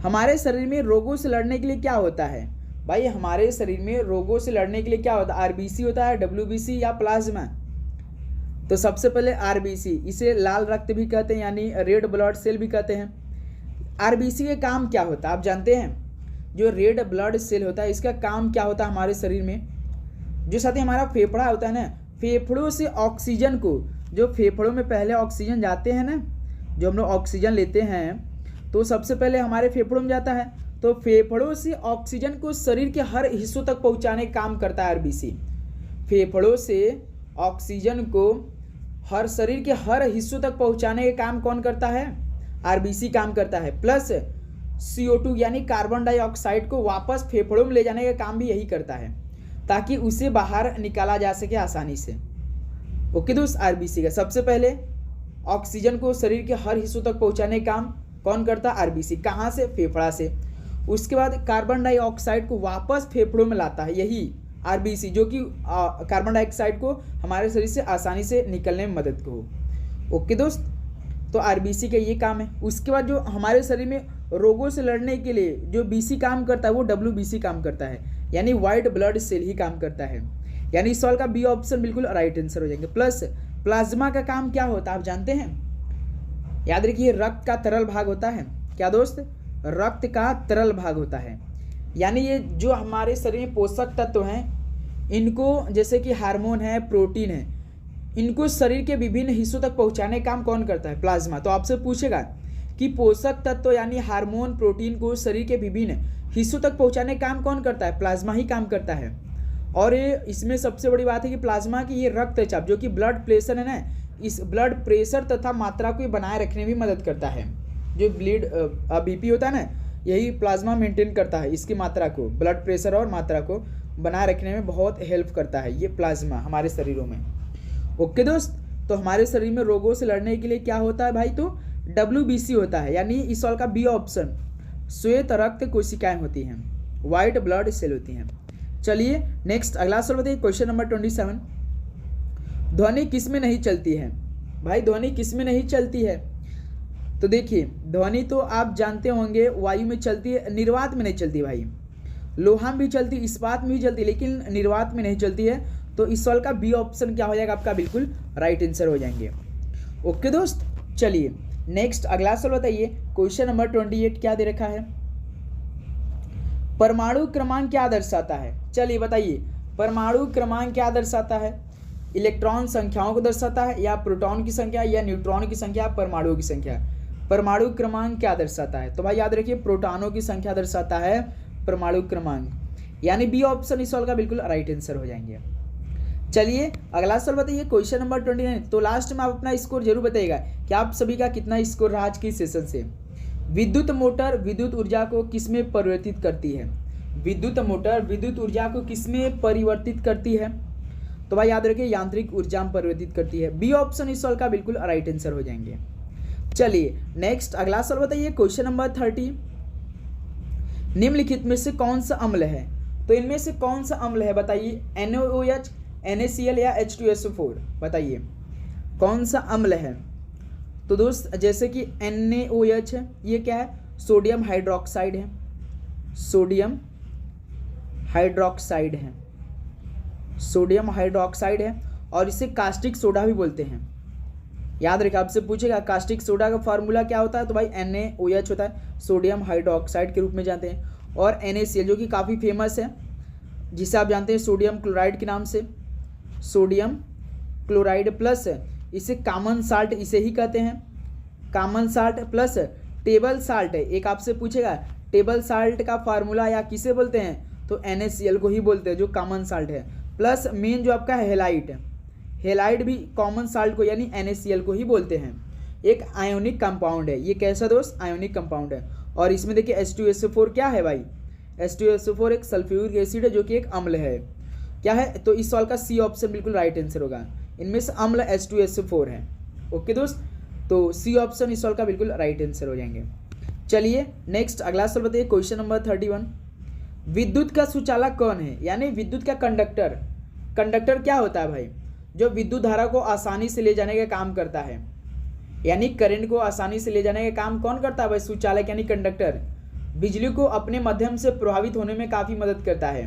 हमारे शरीर में रोगों से लड़ने के लिए क्या होता है? भाई हमारे शरीर में रोगों से लड़ने के लिए क्या होता है? आरबीसी होता है, डब्ल्यूबीसी या प्लाज्मा? तो सबसे पहले आरबीसी, इसे लाल रक्त भी कहते हैं, यानी रेड ब्लड सेल भी कहते हैं। आरबीसी का काम क्या होता है आप जानते हैं? जो रेड ब्लड सेल होता है इसका काम क्या होता है हमारे शरीर में? जो साथ ही हमारा फेफड़ा होता है ना, फेफड़ों से ऑक्सीजन को, जो फेफड़ों में पहले ऑक्सीजन जाते हैं ना, जो हम लोग ऑक्सीजन लेते हैं तो सबसे पहले हमारे फेफड़ों में जाता है, तो फेफड़ों से ऑक्सीजन को शरीर के हर हिस्सों तक पहुंचाने का काम करता है आरबीसी। फेफड़ों से ऑक्सीजन को हर शरीर के हर हिस्सों तक पहुंचाने का काम कौन करता है? आरबीसी काम करता है। प्लस CO2 यानी कार्बन डाइऑक्साइड को वापस फेफड़ों में ले जाने का काम भी यही करता है, ताकि उसे बाहर निकाला जा सके आसानी से। ओके दोस्त, आरबीसी का सबसे पहले ऑक्सीजन को शरीर के हर हिस्सों तक पहुंचाने का काम कौन करता है? आरबीसी। कहाँ से? फेफड़ा से। उसके बाद कार्बन डाइऑक्साइड को वापस फेफड़ों में लाता है यही आरबीसी, जो कि कार्बन डाइऑक्साइड को हमारे शरीर से आसानी से निकलने में मदद को। ओके दोस्त, तो आरबीसी का ये काम है। उसके बाद जो हमारे शरीर में रोगों से लड़ने के लिए जो बीसी काम करता है वो डब्ल्यूबीसी काम करता है, यानी वाइट ब्लड सेल ही काम करता है। यानी इस सवाल का बी ऑप्शन बिल्कुल राइट आंसर हो जाएंगे। प्लस प्लाज्मा का काम क्या होता है आप जानते हैं? याद रखिए, रक्त का तरल भाग होता है। क्या दोस्त? रक्त का तरल भाग होता है। यानी ये जो हमारे शरीर में पोषक तत्व हैं, इनको जैसे कि हार्मोन है, प्रोटीन है, इनको शरीर के विभिन्न हिस्सों तक पहुंचाने का काम कौन करता है? प्लाज्मा। तो आपसे पूछेगा कि पोषक तत्व यानी हार्मोन, प्रोटीन को शरीर के विभिन्न हिस्सों तक पहुंचाने का काम कौन करता है? प्लाज्मा ही काम करता है। और ये इसमें सबसे बड़ी बात है कि प्लाज्मा की ये रक्तचाप, जो कि ब्लड प्रेशर है ना, इस ब्लड प्रेशर तथा मात्रा को बनाए रखने में मदद करता है। जो BP होता है ना, यही प्लाज्मा मेंटेन करता है, इसकी मात्रा को, ब्लड प्रेशर और मात्रा को बनाए रखने में बहुत हेल्प करता है ये प्लाज्मा हमारे शरीरों में। ओके दोस्त, तो हमारे शरीर में रोगों से लड़ने के लिए क्या होता है भाई? तो WBC होता है। यानी इस सवाल का बी ऑप्शन, श्वेत रक्त कोशिकाएं होती हैं, वाइट ब्लड सेल होती हैं। चलिए नेक्स्ट अगला सवाल बताइए, क्वेश्चन नंबर 27। ध्वनि किस में नहीं चलती है? भाई ध्वनि किस में नहीं चलती है? तो देखिए, ध्वनि तो आप जानते होंगे वायु में चलती है, निर्वात में नहीं चलती भाई। लोहा में भी चलती, इस्पात में भी चलती, लेकिन निर्वात में नहीं चलती है। तो इस सवाल का बी ऑप्शन क्या हो जाएगा आपका? बिल्कुल राइट आंसर हो जाएंगे। ओके दोस्त, चलिए नेक्स्ट अगला सवाल बताइए, क्वेश्चन नंबर 28 क्या दे रखा है? परमाणु क्रमांक क्या दर्शाता है? चलिए बताइए, परमाणु क्रमांक क्या दर्शाता है? इलेक्ट्रॉन संख्याओं को दर्शाता है, या प्रोटॉन की संख्या, या न्यूट्रॉन की संख्या, परमाणुओं की संख्या? परमाणु क्रमांक क्या दर्शाता है? तो भाई याद रखिए, प्रोटॉनों की संख्या दर्शाता है परमाणु क्रमांक, यानी बी ऑप्शन इस सवाल का बिल्कुल राइट आंसर हो जाएंगे। चलिए अगला सवाल बताइए, क्वेश्चन नंबर 29। तो लास्ट में आप अपना स्कोर जरूर बताइएगा कि आप सभी का कितना स्कोर रहा आज की सेशन से। विद्युत मोटर विद्युत ऊर्जा को किसमें परिवर्तित करती है? विद्युत मोटर विद्युत ऊर्जा को किसमें परिवर्तित करती है? तो भाई याद रखिए, यांत्रिक ऊर्जा में परिवर्तित करती है। बी ऑप्शन इस सवाल का बिल्कुल राइट आंसर हो जाएंगे। चलिए नेक्स्ट अगला सवाल बताइए, क्वेश्चन नंबर 30। निम्नलिखित में से कौन सा अम्ल है? तो इनमें से कौन सा अम्ल है बताइए? NaOH, NaCl या H2SO4? बताइए कौन सा अम्ल है? तो दोस्त जैसे कि NaOH है, ये क्या है? सोडियम हाइड्रोक्साइड है, सोडियम हाइड्रोक्साइड है, सोडियम हाइड्रोक्साइड है, और इसे कास्टिक सोडा भी बोलते हैं। याद रखिए, आपसे पूछेगा कास्टिक सोडा का फार्मूला क्या होता है? तो भाई NaOH होता है, सोडियम हाइड्रोक्साइड के रूप में जानते हैं। और NaCl जो कि काफ़ी फेमस है, जिसे आप जानते हैं सोडियम क्लोराइड के नाम से, सोडियम क्लोराइड प्लस इसे कॉमन साल्ट इसे ही कहते हैं, common salt plus table salt है। एक आपसे पूछेगा टेबल साल्ट का फार्मूला या किसे बोलते हैं, तो NaCl को ही बोलते हैं जो कॉमन साल्ट है, प्लस मेन जो आपका हेलाइट, हेलाइट भी कॉमन साल्ट को यानी NaCl को ही बोलते हैं। एक आयोनिक कंपाउंड है, ये कैसा दोस्त, आयोनिक कंपाउंड है। और इसमें देखिए H2SO4 क्या है भाई, H2SO4 एक सल्फ्यूरिक एसिड है जो कि एक अम्ल है, क्या है, तो इस सवाल का सी ऑप्शन बिल्कुल राइट आंसर होगा। इनमें से अम्ल H2SO4 है। ओके दोस्त, तो सी ऑप्शन इस सवाल का बिल्कुल राइट आंसर हो जाएंगे। चलिए नेक्स्ट अगला सवाल बताइए, क्वेश्चन नंबर 31। विद्युत का सुचालक कौन है, यानी विद्युत का कंडक्टर, कंडक्टर क्या होता है भाई, जो विद्युत धारा को आसानी से ले जाने का काम करता है, यानी करंट को आसानी से ले जाने का काम कौन करता है भाई, सुचालक यानी कंडक्टर। बिजली को अपने माध्यम से प्रभावित होने में काफ़ी मदद करता है,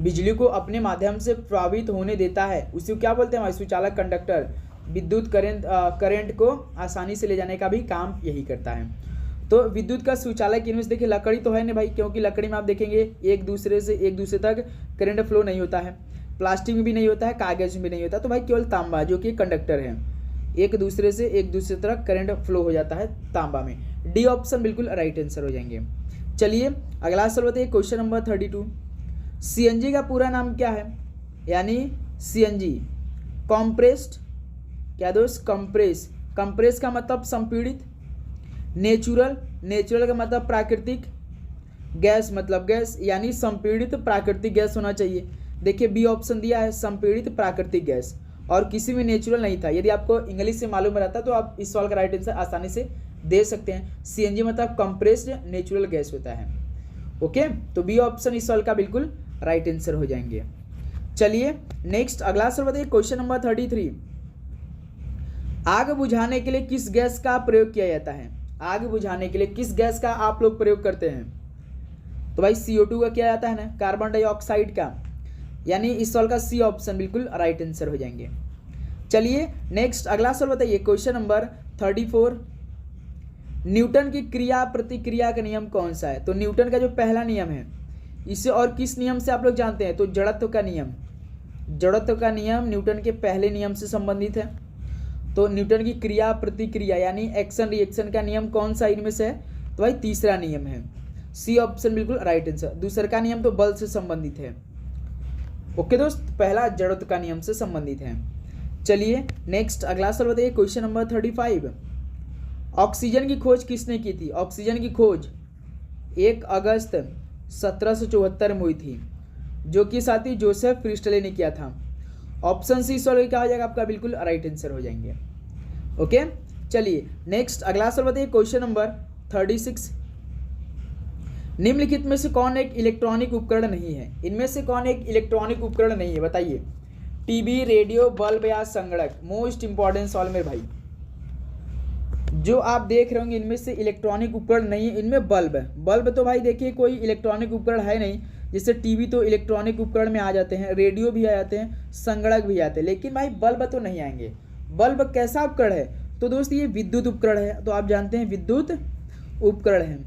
बिजली को अपने माध्यम से प्रभावित होने देता है, उसे क्या बोलते हैं भाई, सुचालक कंडक्टर। विद्युत करंट को आसानी से ले जाने का भी काम यही करता है। तो विद्युत का सुचालक इनमें से देखिए लकड़ी तो है नहीं भाई, क्योंकि लकड़ी में आप देखेंगे एक दूसरे तक करंट फ्लो नहीं होता है, प्लास्टिक में भी नहीं होता है, कागज में भी नहीं होता, तो भाई केवल तांबा जो कि कंडक्टर है, एक दूसरे तक करंट फ्लो हो जाता है तांबा में। डी ऑप्शन बिल्कुल राइट आंसर हो जाएंगे। चलिए अगला सवाल बताइए, क्वेश्चन नंबर 32। CNG का पूरा नाम क्या है, यानी CNG कॉम्प्रेस्ड, क्या दोस्त, कंप्रेस, कंप्रेस का मतलब संपीड़ित, नेचुरल का मतलब प्राकृतिक, गैस मतलब गैस, यानी संपीड़ित प्राकृतिक गैस होना चाहिए। देखिए बी ऑप्शन दिया है संपीड़ित प्राकृतिक गैस, और किसी में नेचुरल नहीं था। यदि आपको इंग्लिश से मालूम रहता तो आप इस सवाल का राइट आंसर आसानी से दे सकते हैं। CNG मतलब कंप्रेस्ड नेचुरल गैस होता है। ओके, तो बी ऑप्शन इस सवाल का बिल्कुल राइट आंसर हो जाएंगे। चलिए नेक्स्ट अगला सवाल बताइए, क्वेश्चन नंबर 33। आग बुझाने के लिए किस गैस का प्रयोग किया जाता है, आग बुझाने के लिए किस गैस का आप लोग प्रयोग करते हैं, तो भाई CO2 का किया जाता है ना, कार्बन डाइऑक्साइड का, यानी इस सवाल का सी ऑप्शन बिल्कुल राइट आंसर हो जाएंगे। चलिए नेक्स्ट अगला सवाल बताइए, क्वेश्चन नंबर 34। न्यूटन की क्रिया प्रतिक्रिया का नियम कौन सा है, तो न्यूटन का जो पहला नियम है, इसे और किस नियम से आप लोग जानते हैं, तो जड़त्व का नियम, जड़त्व का नियम न्यूटन के पहले नियम से संबंधित है। तो न्यूटन की क्रिया प्रतिक्रिया यानी एक्शन रिएक्शन का नियम कौन सा इनमें से है, तो भाई तीसरा नियम है, सी ऑप्शन बिल्कुल राइट आंसर। दूसरा का नियम तो बल से संबंधित है। ओके दोस्त, पहला जड़त्व का नियम से संबंधित है। चलिए नेक्स्ट अगला सवाल बताइए, क्वेश्चन नंबर 35। ऑक्सीजन की खोज किसने की थी, ऑक्सीजन की खोज 1 अगस्त 1774 में हुई थी, जो कि साथी जोसेफ प्रिस्टले ने किया था। ऑप्शन सी सॉल्व क्या हो जाएगा आपका, बिल्कुल राइट आंसर हो जाएंगे। ओके, चलिए नेक्स्ट अगला सवाल बताइए, क्वेश्चन नंबर 36। निम्नलिखित में से कौन एक इलेक्ट्रॉनिक उपकरण नहीं है, इनमें से कौन एक इलेक्ट्रॉनिक उपकरण नहीं है, बताइए। टीवी, रेडियो, बल्ब या संगणक। मोस्ट इंपॉर्टेंट सवाल मेरे भाई, जो आप देख रहे होंगे इनमें से इलेक्ट्रॉनिक उपकरण नहीं है, इनमें बल्ब है। बल्ब तो भाई देखिए कोई इलेक्ट्रॉनिक उपकरण है नहीं, जैसे टीवी तो इलेक्ट्रॉनिक उपकरण में आ जाते हैं, रेडियो भी आ जाते हैं, संगणक भी आते हैं, लेकिन भाई बल्ब तो नहीं आएंगे। बल्ब कैसा उपकरण है, तो दोस्त ये विद्युत उपकरण है, तो आप जानते हैं विद्युत उपकरण है।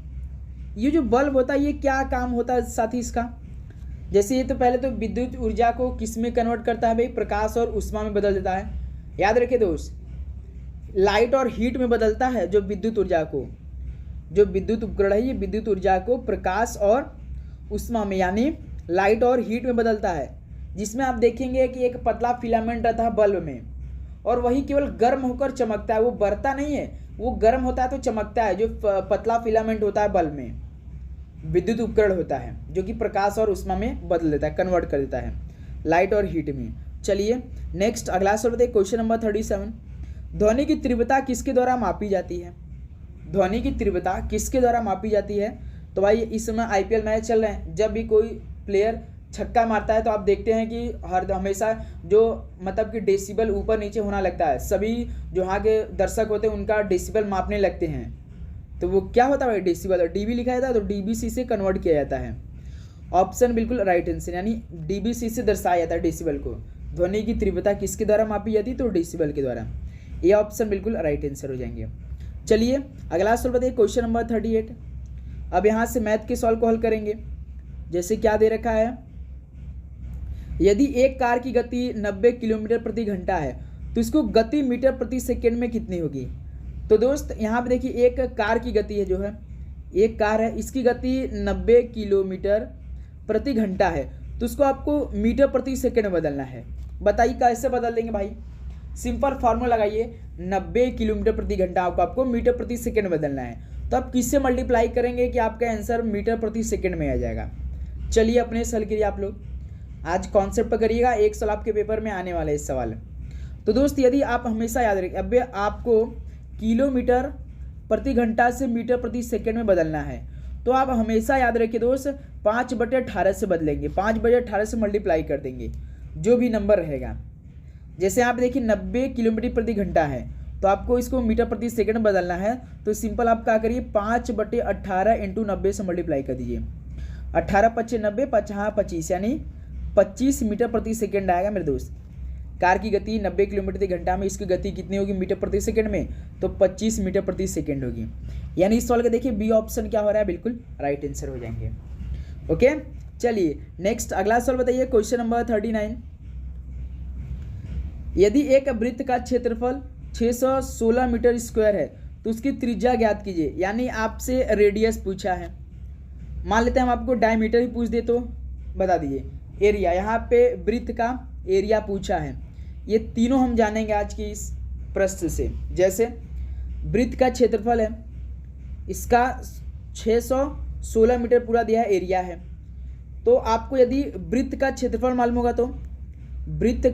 ये जो बल्ब होता है ये क्या काम होता है साथी इसका, जैसे ये तो पहले तो विद्युत ऊर्जा को किस में कन्वर्ट करता है भाई, प्रकाश और ऊष्मा में बदल देता है। याद रखिए दोस्त, लाइट और हीट में बदलता है जो विद्युत ऊर्जा को, जो विद्युत उपकरण है ये विद्युत ऊर्जा को प्रकाश और ऊष्मा में यानी लाइट और हीट में बदलता है। जिसमें आप देखेंगे कि एक पतला फिलामेंट रहता है बल्ब में, और वही केवल गर्म होकर चमकता है, वो बढ़ता नहीं है, वो गर्म होता है तो चमकता है। जो पतला फिलामेंट होता है बल्ब में विद्युत उपकरण होता है, जो कि प्रकाश और ऊष्मा में बदल देता है, कन्वर्ट कर देता है लाइट और हीट में। चलिए नेक्स्ट अगला सवाल बताइए, क्वेश्चन नंबर 37। ध्वनि की तीव्रता किसके द्वारा मापी जाती है, ध्वनि की तीव्रता किसके द्वारा मापी जाती है, तो भाई इस समय IPL मैच चल रहे हैं, जब भी कोई प्लेयर छक्का मारता है तो आप देखते हैं कि हमेशा जो मतलब कि डेसिबल ऊपर नीचे होना लगता है, सभी जो यहाँ के दर्शक होते हैं उनका डेसिबल मापने लगते हैं। तो वो क्या होता है भाई, डेसिबल, DB लिखा जाता है तो DBC से कन्वर्ट किया जाता है। ऑप्शन बिल्कुल राइट आंसर, यानी DBC से दर्शाया जाता है डेसिबल को। ध्वनि की तीव्रता किसके द्वारा मापी जाती है, तो डेसिबल के द्वारा। ये ऑप्शन बिल्कुल राइट आंसर हो जाएंगे। चलिए अगला सवाल बताइए, क्वेश्चन नंबर 38। अब यहाँ से मैथ के सवाल को हल करेंगे। जैसे क्या दे रखा है, यदि एक कार की गति 90 किलोमीटर प्रति घंटा है तो इसको गति मीटर प्रति सेकेंड में कितनी होगी। तो दोस्त यहाँ पे देखिए एक कार की गति है, जो है एक कार है, इसकी गति 90 किलोमीटर प्रति घंटा है, तो उसको आपको मीटर प्रति सेकेंड में बदलना है। बताइए कैसे बदल देंगे भाई। सिंपल फार्मूला लगाइए, 90 किलोमीटर प्रति घंटा आपको मीटर प्रति सेकेंड में बदलना है, तो आप किससे मल्टीप्लाई करेंगे कि आपका आंसर मीटर प्रति सेकेंड में आ जाएगा। चलिए अपने सल के लिए आप लोग आज कॉन्सेप्ट पर करिएगा, एक सवाल आपके पेपर में आने वाला है इस सवाल। तो दोस्त यदि आप हमेशा याद रखें, अब आपको किलोमीटर प्रति घंटा से मीटर प्रति सेकेंड में बदलना है, तो आप हमेशा याद रखिए दोस्त 5/18 से बदलेंगे, 5/18 से मल्टीप्लाई कर देंगे जो भी नंबर रहेगा। जैसे आप देखिए 90 किलोमीटर प्रति घंटा है, तो आपको इसको मीटर प्रति सेकेंड में बदलना है, तो सिंपल आप क्या करिए 5/18 इंटू 90 से मल्टीप्लाई कर दीजिए। 18×5 = 90, 5×5 यानी 25 मीटर प्रति सेकेंड आएगा मेरे दोस्त। कार की गति 90 किलोमीटर प्रति घंटा में, इसकी गति कितनी होगी मीटर प्रति सेकेंड में, तो 25 मीटर प्रति सेकेंड होगी। यानी इस सवाल का देखिए बी ऑप्शन क्या हो रहा है, बिल्कुल राइट आंसर हो जाएंगे। ओके चलिए नेक्स्ट अगला सवाल बताइए, क्वेश्चन नंबर 39। यदि एक वृत्त का क्षेत्रफल 616 मीटर स्क्वायर है तो उसकी त्रिज्या ज्ञात कीजिए। यानी आपसे रेडियस पूछा है, मान लेते हैं हम आपको डायमीटर ही पूछ दे तो बता दीजिए। एरिया, यहाँ पे वृत्त का एरिया पूछा है, ये तीनों हम जानेंगे आज की इस प्रश्न से। जैसे वृत्त का क्षेत्रफल है, इसका 616 मीटर पूरा दिया है, एरिया है, तो आपको यदि वृत्त का क्षेत्रफल मालूम होगा तो वृत्त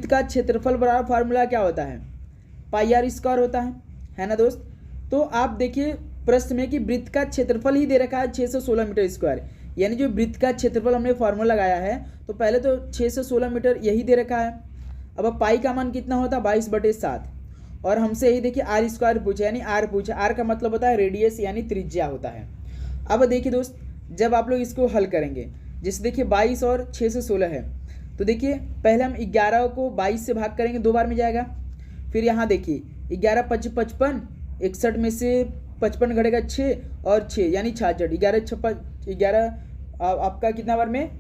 का क्षेत्रफल बराबर फार्मूला क्या होता है, πr² होता है ना दोस्त। तो आप देखिए प्रश्न में कि वृत्त का क्षेत्रफल ही दे रखा है 616 मीटर स्क्वायर, यानी जो वृत्त का क्षेत्रफल हमने फार्मूला लगाया है तो पहले तो 616 मीटर यही दे रखा है। अब पाई का मान कितना होता है 22/7, और हमसे यही देखिए r² पूछा, यानी r पूछा, r का मतलब होता है रेडियस यानी त्रिज्या होता है। अब देखिए दोस्त जब आप लोग इसको हल करेंगे, जैसे देखिए 22 और 616 है, तो देखिए पहले हम 11 को 22 से भाग करेंगे, 2 बार में जाएगा। फिर यहाँ देखिए 11 × 5 = 55, 61 में से 55 घटेगा 6 और 6 यानी 66, 11 आपका कितना बार में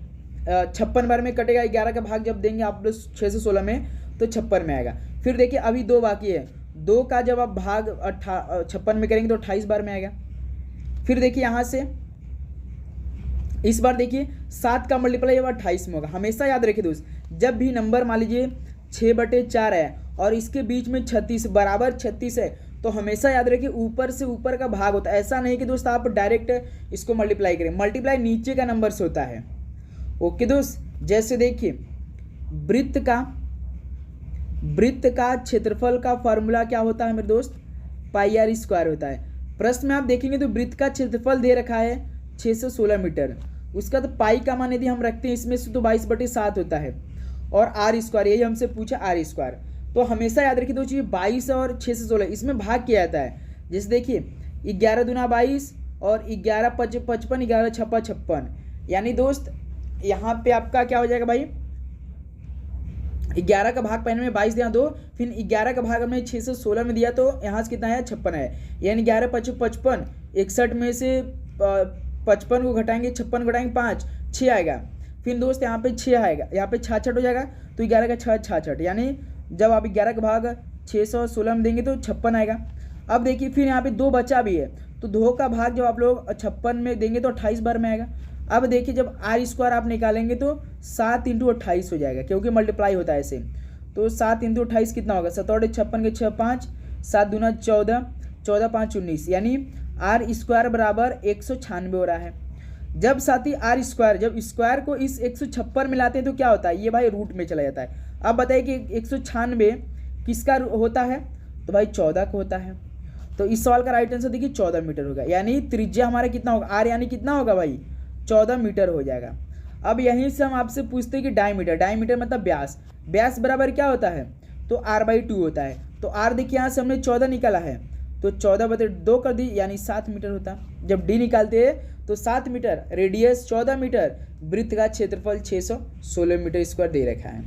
56 बार में कटेगा। 11 का भाग जब देंगे आप लोग 616 में तो 56 में आएगा। फिर देखिए अभी 2 बाकी है, 2 का जब आप भाग 56 में करेंगे तो 28 बार में आएगा। फिर देखिए यहाँ से इस बार देखिए 7 का मल्टीप्लाई अब 28 में होगा। हमेशा याद रखिए दोस्त, जब भी नंबर मान लीजिए 6/4 है और इसके बीच में 36 बराबर 36 है, तो हमेशा याद रखिए ऊपर से ऊपर का भाग होता है। ऐसा नहीं कि दोस्त आप डायरेक्ट इसको मल्टीप्लाई करें, मल्टीप्लाई नीचे का नंबर से होता है। ओके दोस्त, जैसे देखिए वृत्त का क्षेत्रफल का फॉर्मूला क्या होता है मेरे दोस्त, πr² होता है। प्रश्न में आप देखेंगे तो वृत्त का क्षेत्रफल दे रखा है 616 मीटर, उसका तो पाई का मान यदि हम रखते हैं इसमें से तो 22/7 होता है, और r², यही हमसे पूछा r²। तो हमेशा याद रखिए दो चीज़, 22 और 616 इसमें भाग किया जाता है। जैसे देखिए 11 दूना 22 और 11 × 5 = 55, 11 × 6 = 56, यानी दोस्त यहाँ पे आपका क्या हो जाएगा भाई, 11 का भाग पहले में 22 दिया 2, फिर 11 का भाग हमने 616 में दिया तो यहाँ से कितना है 56 है, यानी 11 × 5 = 55, 61 में से 55 को घटाएंगे, 56 घटाएंगे 5, 6 आएगा। फिर दोस्त यहाँ पे 6 आएगा, यहाँ पे 66 हो जाएगा, तो 11 का 6 = 66, यानी जब आप 11 का भाग 616 में देंगे तो 56 आएगा। अब देखिए फिर यहाँ पे 2 बचा भी है, तो 2 का भाग जब आप लोग 56 में देंगे तो 28 बार में आएगा। अब देखिए जब r² आप निकालेंगे तो 7 × 28 हो जाएगा, क्योंकि मल्टीप्लाई होता है ऐसे। तो 7 × 28 कितना होगा, 7 × 56 के 6 5, 7 दूना 14, 14 × 5 = 19, यानी r² बराबर 196 हो रहा है। जब साथी r² जब स्क्वायर को इस 156 में लाते हैं तो क्या होता है, ये भाई रूट में चला जाता है। अब बताइए कि 196 किसका होता है, तो भाई 14 का होता है। तो इस सवाल का राइट आंसर देखिए 14 मीटर होगा, यानी त्रिज्या हमारा कितना होगा, r यानी कितना होगा भाई 14 मीटर हो जाएगा। अब यहीं से हम आपसे पूछते हैं कि डायमीटर मतलब व्यास बराबर क्या होता है, तो r/2 होता है। तो r देखिए यहाँ से हमने 14 निकाला है, तो 14/2 कर दी, यानी 7 मीटर होता। जब d निकालते हैं तो 7 मीटर, रेडियस 14 मीटर, वृत्त का क्षेत्रफल 616 मीटर स्क्वायर दे रखा है।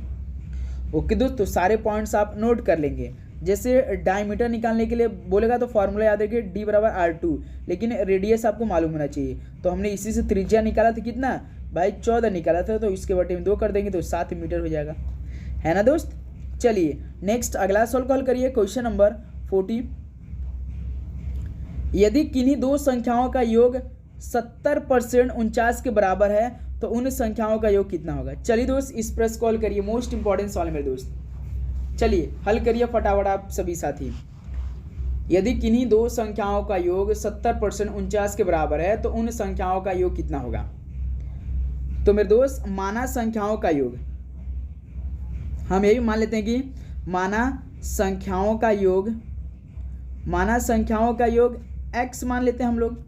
ओके दोस्तों, सारे पॉइंट्स आप नोट कर लेंगे। जैसे डायमीटर निकालने के लिए बोलेगा तो फॉर्मूला याद रखिए D बराबर R2, लेकिन रेडियस आपको मालूम होना चाहिए। तो हमने इसी से त्रिज्या निकाला था कितना भाई 14 निकाला था, तो इसके बटे में 2 कर देंगे तो 7 मीटर हो जाएगा, है ना दोस्त। चलिए नेक्स्ट अगला सवाल हल करिए, क्वेश्चन नंबर 40। यदि किन्हीं दो संख्याओं का योग 70% 49 के बराबर है तो उन संख्याओं का योग कितना होगा। चलिए दोस्त इस प्रश्न को हल करिए, मोस्ट इंपॉर्टेंट सवाल मेरे दोस्त। चलिए हल करिए फटाफट आप सभी साथी। यदि किन्हीं दो संख्याओं का योग 70% 49 के बराबर है तो उन संख्याओं का योग कितना होगा। तो मेरे दोस्त माना संख्याओं का योग, हम यही मान लेते हैं कि माना संख्याओं का योग x मान लेते हैं हम लोग।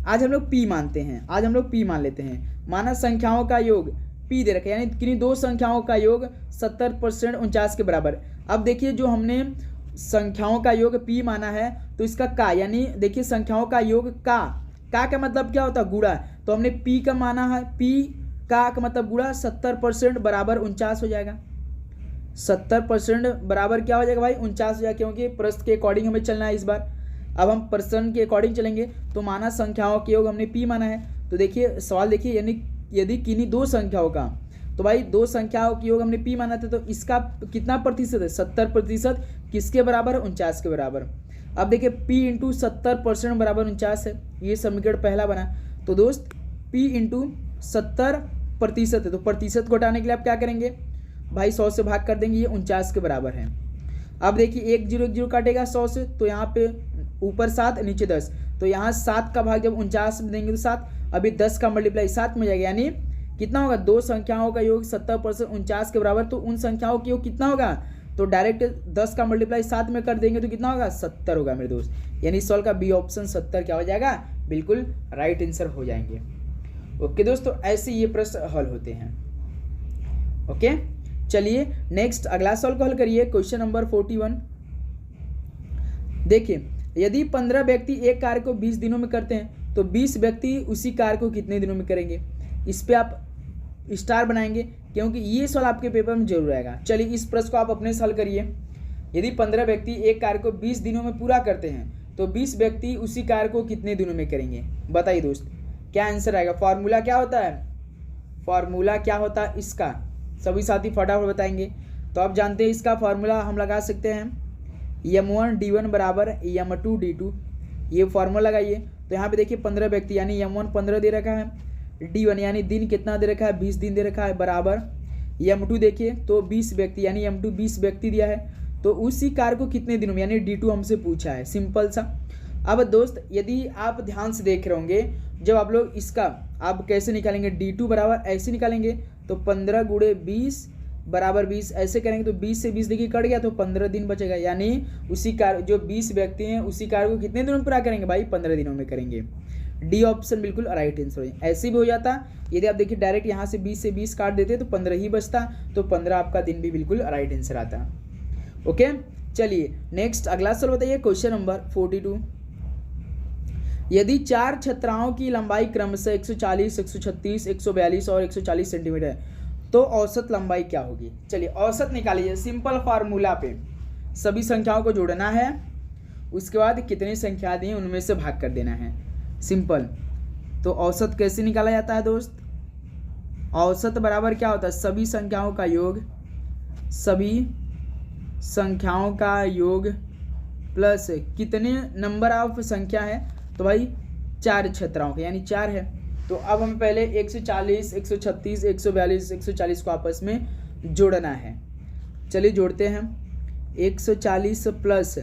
आज हम लोग p मानते हैं, आज हम लोग p मान लेते हैं। माना संख्याओं का योग p दे रखा है, यानी किन्हीं दो संख्याओं का योग 70% 49 के बराबर। अब देखिए जो हमने संख्याओं का योग p माना है तो इसका का, यानी देखिए संख्याओं का योग का मतलब क्या होता है गुणा। तो हमने p का माना है, p का मतलब गुणा 70% बराबर 49 हो जाएगा। 70% बराबर क्या हो जाएगा भाई 49 हो जाएगा, क्योंकि प्रश्न के अकॉर्डिंग हमें चलना है इस बार। अब हम प्रश्न के अकॉर्डिंग चलेंगे। तो माना संख्याओं के योग हमने p माना है, तो देखिए सवाल देखिए, यानी यदि किन्हीं दो संख्याओं का, तो भाई दो संख्याओं के योग हमने p माना था, तो इसका कितना प्रतिशत है 70% किसके बराबर है 49 के बराबर। अब देखिए p इंटू 70% बराबर 49 है, ये समीकरण पहला बना। तो दोस्त p इंटू 70% है, तो प्रतिशत को हटाने के लिए आप क्या करेंगे भाई 100 से भाग कर देंगे, ये 49 के बराबर है। अब देखिए 1 0 1 0 काटेगा 100 से, तो यहाँ पे ऊपर 7 नीचे 10, तो यहाँ 7 का भाग जब 49 में देंगे तो 7, अभी 10 का मल्टीप्लाई 7 में जाएगा, यानी कितना होगा दो संख्याओं का योग 70% 49 के बराबर। तो उन संख्याओं का योग कितना होगा, तो डायरेक्ट 10 का मल्टीप्लाई 7 में कर देंगे तो कितना होगा 70 होगा मेरे दोस्त। यानी सवाल का बी ऑप्शन 70 क्या हो जाएगा, बिल्कुल राइट आंसर हो जाएंगे। ओके दोस्तों, ऐसे ये प्रश्न हल होते हैं। ओके चलिए नेक्स्ट अगला सवाल को हल करिए, क्वेश्चन नंबर 41। देखिए यदि 15 व्यक्ति एक कार्य को 20 दिनों में करते हैं तो 20 व्यक्ति उसी कार्य को कितने दिनों में करेंगे। इस पे आप स्टार बनाएंगे क्योंकि ये सवाल आपके पेपर में जरूर आएगा। चलिए इस प्रश्न को आप अपने से हल करिए। यदि 15 व्यक्ति एक कार्य को 20 दिनों में पूरा करते हैं तो 20 व्यक्ति उसी कार्य को कितने दिनों में करेंगे, बताइए दोस्त क्या आंसर आएगा। फॉर्मूला क्या होता है, फॉर्मूला क्या होता है इसका, सभी साथी फटाफट बताएंगे। तो आप जानते हैं इसका फॉर्मूला हम लगा सकते हैं m1 d1 बराबर m2 d2, ये फॉर्मूला लगाइए। तो यहाँ पे देखिए 15 व्यक्ति यानी m1 15 दे रखा है, d1 यानी दिन कितना दे रखा है 20 दिन दे रखा है, बराबर m2 देखिए तो 20 व्यक्ति यानी m2 20 व्यक्ति दिया है, तो उसी कार्य को कितने दिनों में यानी d2 हमसे पूछा है, सिंपल सा। अब दोस्त यदि आप ध्यान से देख रहे होंगे जब आप लोग इसका आप कैसे निकालेंगे, d2 बराबर ऐसे निकालेंगे तो 15 गुणे 20 बराबर 20 ऐसे करेंगे तो 20 से 20 देखिए कट गया तो 15 दिन बचेगा, यानी उसी कार्य जो 20 व्यक्ति हैं उसी कार्य को कितने दिनों में पूरा करेंगे भाई 15 दिनों में करेंगे। डी ऑप्शन बिल्कुल राइट आंसर है। ऐसे भी हो जाता यदि आप देखिए डायरेक्ट यहाँ से 20 से 20 काट देते तो 15 ही बचता, तो 15 आपका दिन भी बिल्कुल राइट आंसर आता। ओके चलिए नेक्स्ट अगला सवाल बताइए, क्वेश्चन नंबर 42। यदि 4 छत्राओं की लंबाई क्रमशः 140, 136, 142 और 140 सेंटीमीटर है तो औसत लंबाई क्या होगी। चलिए औसत निकालिए, सिंपल फार्मूला पे सभी संख्याओं को जोड़ना है, उसके बाद कितनी संख्या दी उनमें से भाग कर देना है, सिंपल। तो औसत कैसे निकाला जाता है दोस्त, औसत बराबर क्या होता है सभी संख्याओं का योग, सभी संख्याओं का योग प्लस कितने नंबर ऑफ संख्या है, तो भाई 4 छत्राओं के यानी 4 है। तो अब हमें पहले 140, 136, 142, 140 को आपस में जोड़ना है। चलिए जोड़ते हैं 140 प्लस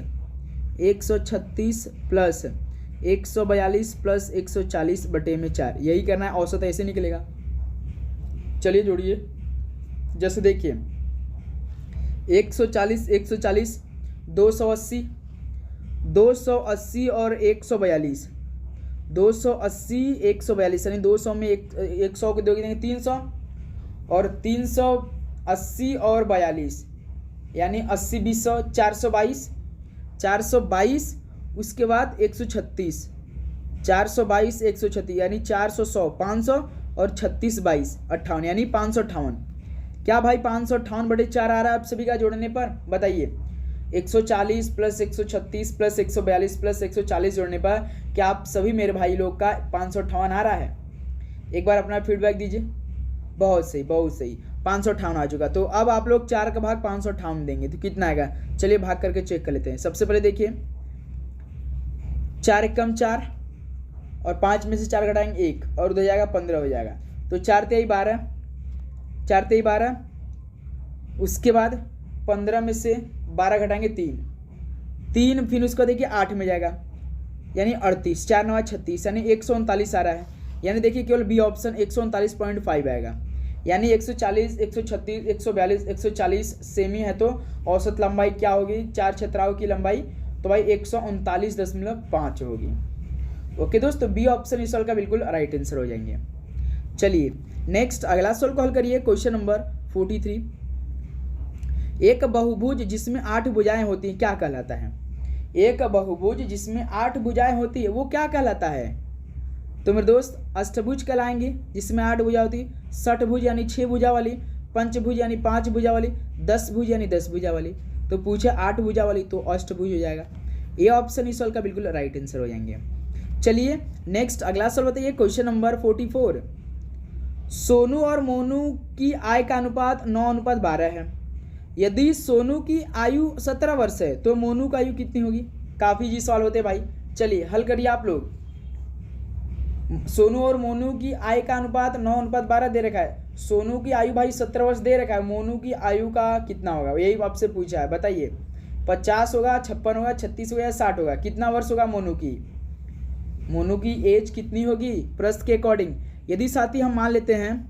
136 प्लस 142 प्लस 140 बटे में 4, यही करना है, औसत ऐसे निकलेगा। चलिए जोड़िए, जैसे देखिए 140 140 280 280 और 142 280 142 यानी 200 में 100 को दोगे 300 और 380 और 42 यानी 80 20 422 422 उसके बाद 136 422 136 यानी 400 100 500 और 36 22 58 यानी 558। क्या भाई 558 बटे 4 आ रहा है आप सभी का जोड़ने पर, बताइए 140 प्लस 136 प्लस 142 प्लस 140 जोड़ने पर क्या आप सभी मेरे भाई लोग का 558 आ रहा है? एक बार अपना फीडबैक दीजिए। बहुत सही, बहुत सही, 558 आ चुका। तो अब आप लोग 4 का भाग 558 देंगे तो कितना आएगा? चलिए भाग करके चेक कर लेते हैं। सबसे पहले देखिए 4 एकम 4 और 5 में से 4 घटाएंगे 1 और उधर जाएगा 15 हो जाएगा। तो 4 तिहाई 12, 4 तिहाई 12, उसके बाद 15 में से 12 घटाएंगे 3, फिर उसको देखिए 8 में जाएगा यानी 38, 4 9 36 यानी 139 आ रहा है। यानी देखिए केवल बी ऑप्शन 139.5 आएगा। यानी 140, 136, 142, 140 सेमी है तो औसत लंबाई क्या होगी? 4 छत्राओं की लंबाई तो भाई 139.5 होगी। ओके दोस्तों, बी ऑप्शन इस सवाल का बिल्कुल राइट आंसर हो जाएंगे। चलिए नेक्स्ट अगला सवाल को हल करिए। Question number 43। एक बहुभुज जिसमें 8 भुजाएं होती हैं क्या कहलाता है? एक बहुभुज जिसमें 8 भुजाएं होती है वो क्या कहलाता है? तो मेरे दोस्त अष्टभुज कहलाएंगे जिसमें 8 भुजा होती है, षटभुज यानी 6 भुजा वाली, पंचभुज यानी 5 भुजा वाली, 10 भुज यानी 10 भुजा वाली। तो पूछे 8 भुजा वाली तो अष्टभुज हो जाएगा। ये ऑप्शन इस सवाल का बिल्कुल राइट आंसर हो जाएंगे। चलिए नेक्स्ट अगला सवाल बताइए। Question number 44। सोनू और मोनू की आय का अनुपात 9:12 है। यदि सोनू की आयु 17 वर्ष है तो मोनू का आयु कितनी होगी? काफ़ी जी सवाल होते हैं भाई। चलिए हल करिए आप लोग। सोनू और मोनू की आय का अनुपात 9:12 दे रखा है। सोनू की आयु भाई 17 वर्ष दे रखा है, मोनू की आयु का कितना होगा यही आपसे पूछा है। बताइए 50 होगा, 56 होगा, 36 होगा या 60 होगा? कितना वर्ष होगा मोनू की? मोनू की एज कितनी होगी प्रश्न के अकॉर्डिंग? यदि साथी हम मान लेते हैं,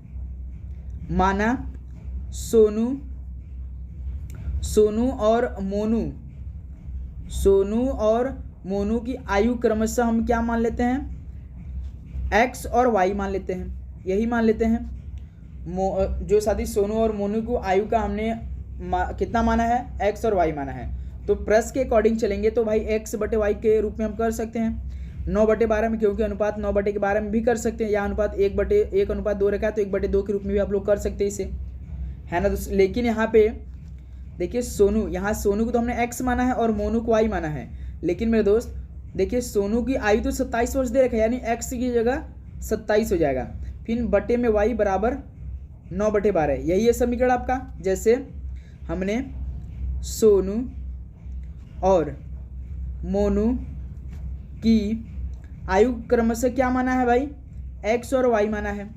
माना सोनू और मोनू की आयु क्रमशः हम क्या मान लेते हैं? एक्स और वाई मान लेते हैं, यही मान लेते हैं। जो साथी सोनू और मोनू को आयु का हमने कितना माना है? एक्स और वाई माना है। तो प्रश्न के अकॉर्डिंग चलेंगे तो भाई एक्स बटे वाई के रूप में हम कर सकते हैं 9/12 में, क्योंकि अनुपात 9/12 में भी कर सकते हैं, या अनुपात 1/1:2 रखा है तो 1/2 के रूप में भी आप लोग कर सकते हैं इसे, है ना। लेकिन यहाँ पे देखिए सोनू को तो हमने एक्स माना है और मोनू को वाई माना है। लेकिन मेरे दोस्त देखिए सोनू की आयु तो 27 वर्ष दे रखा है, यानी एक्स की जगह 27 हो जाएगा, फिर बटे में वाई बराबर 9/12। यही है समीकरण आपका। जैसे हमने सोनू और मोनू की आयु क्रमशः क्या माना है भाई? एक्स और वाई माना है।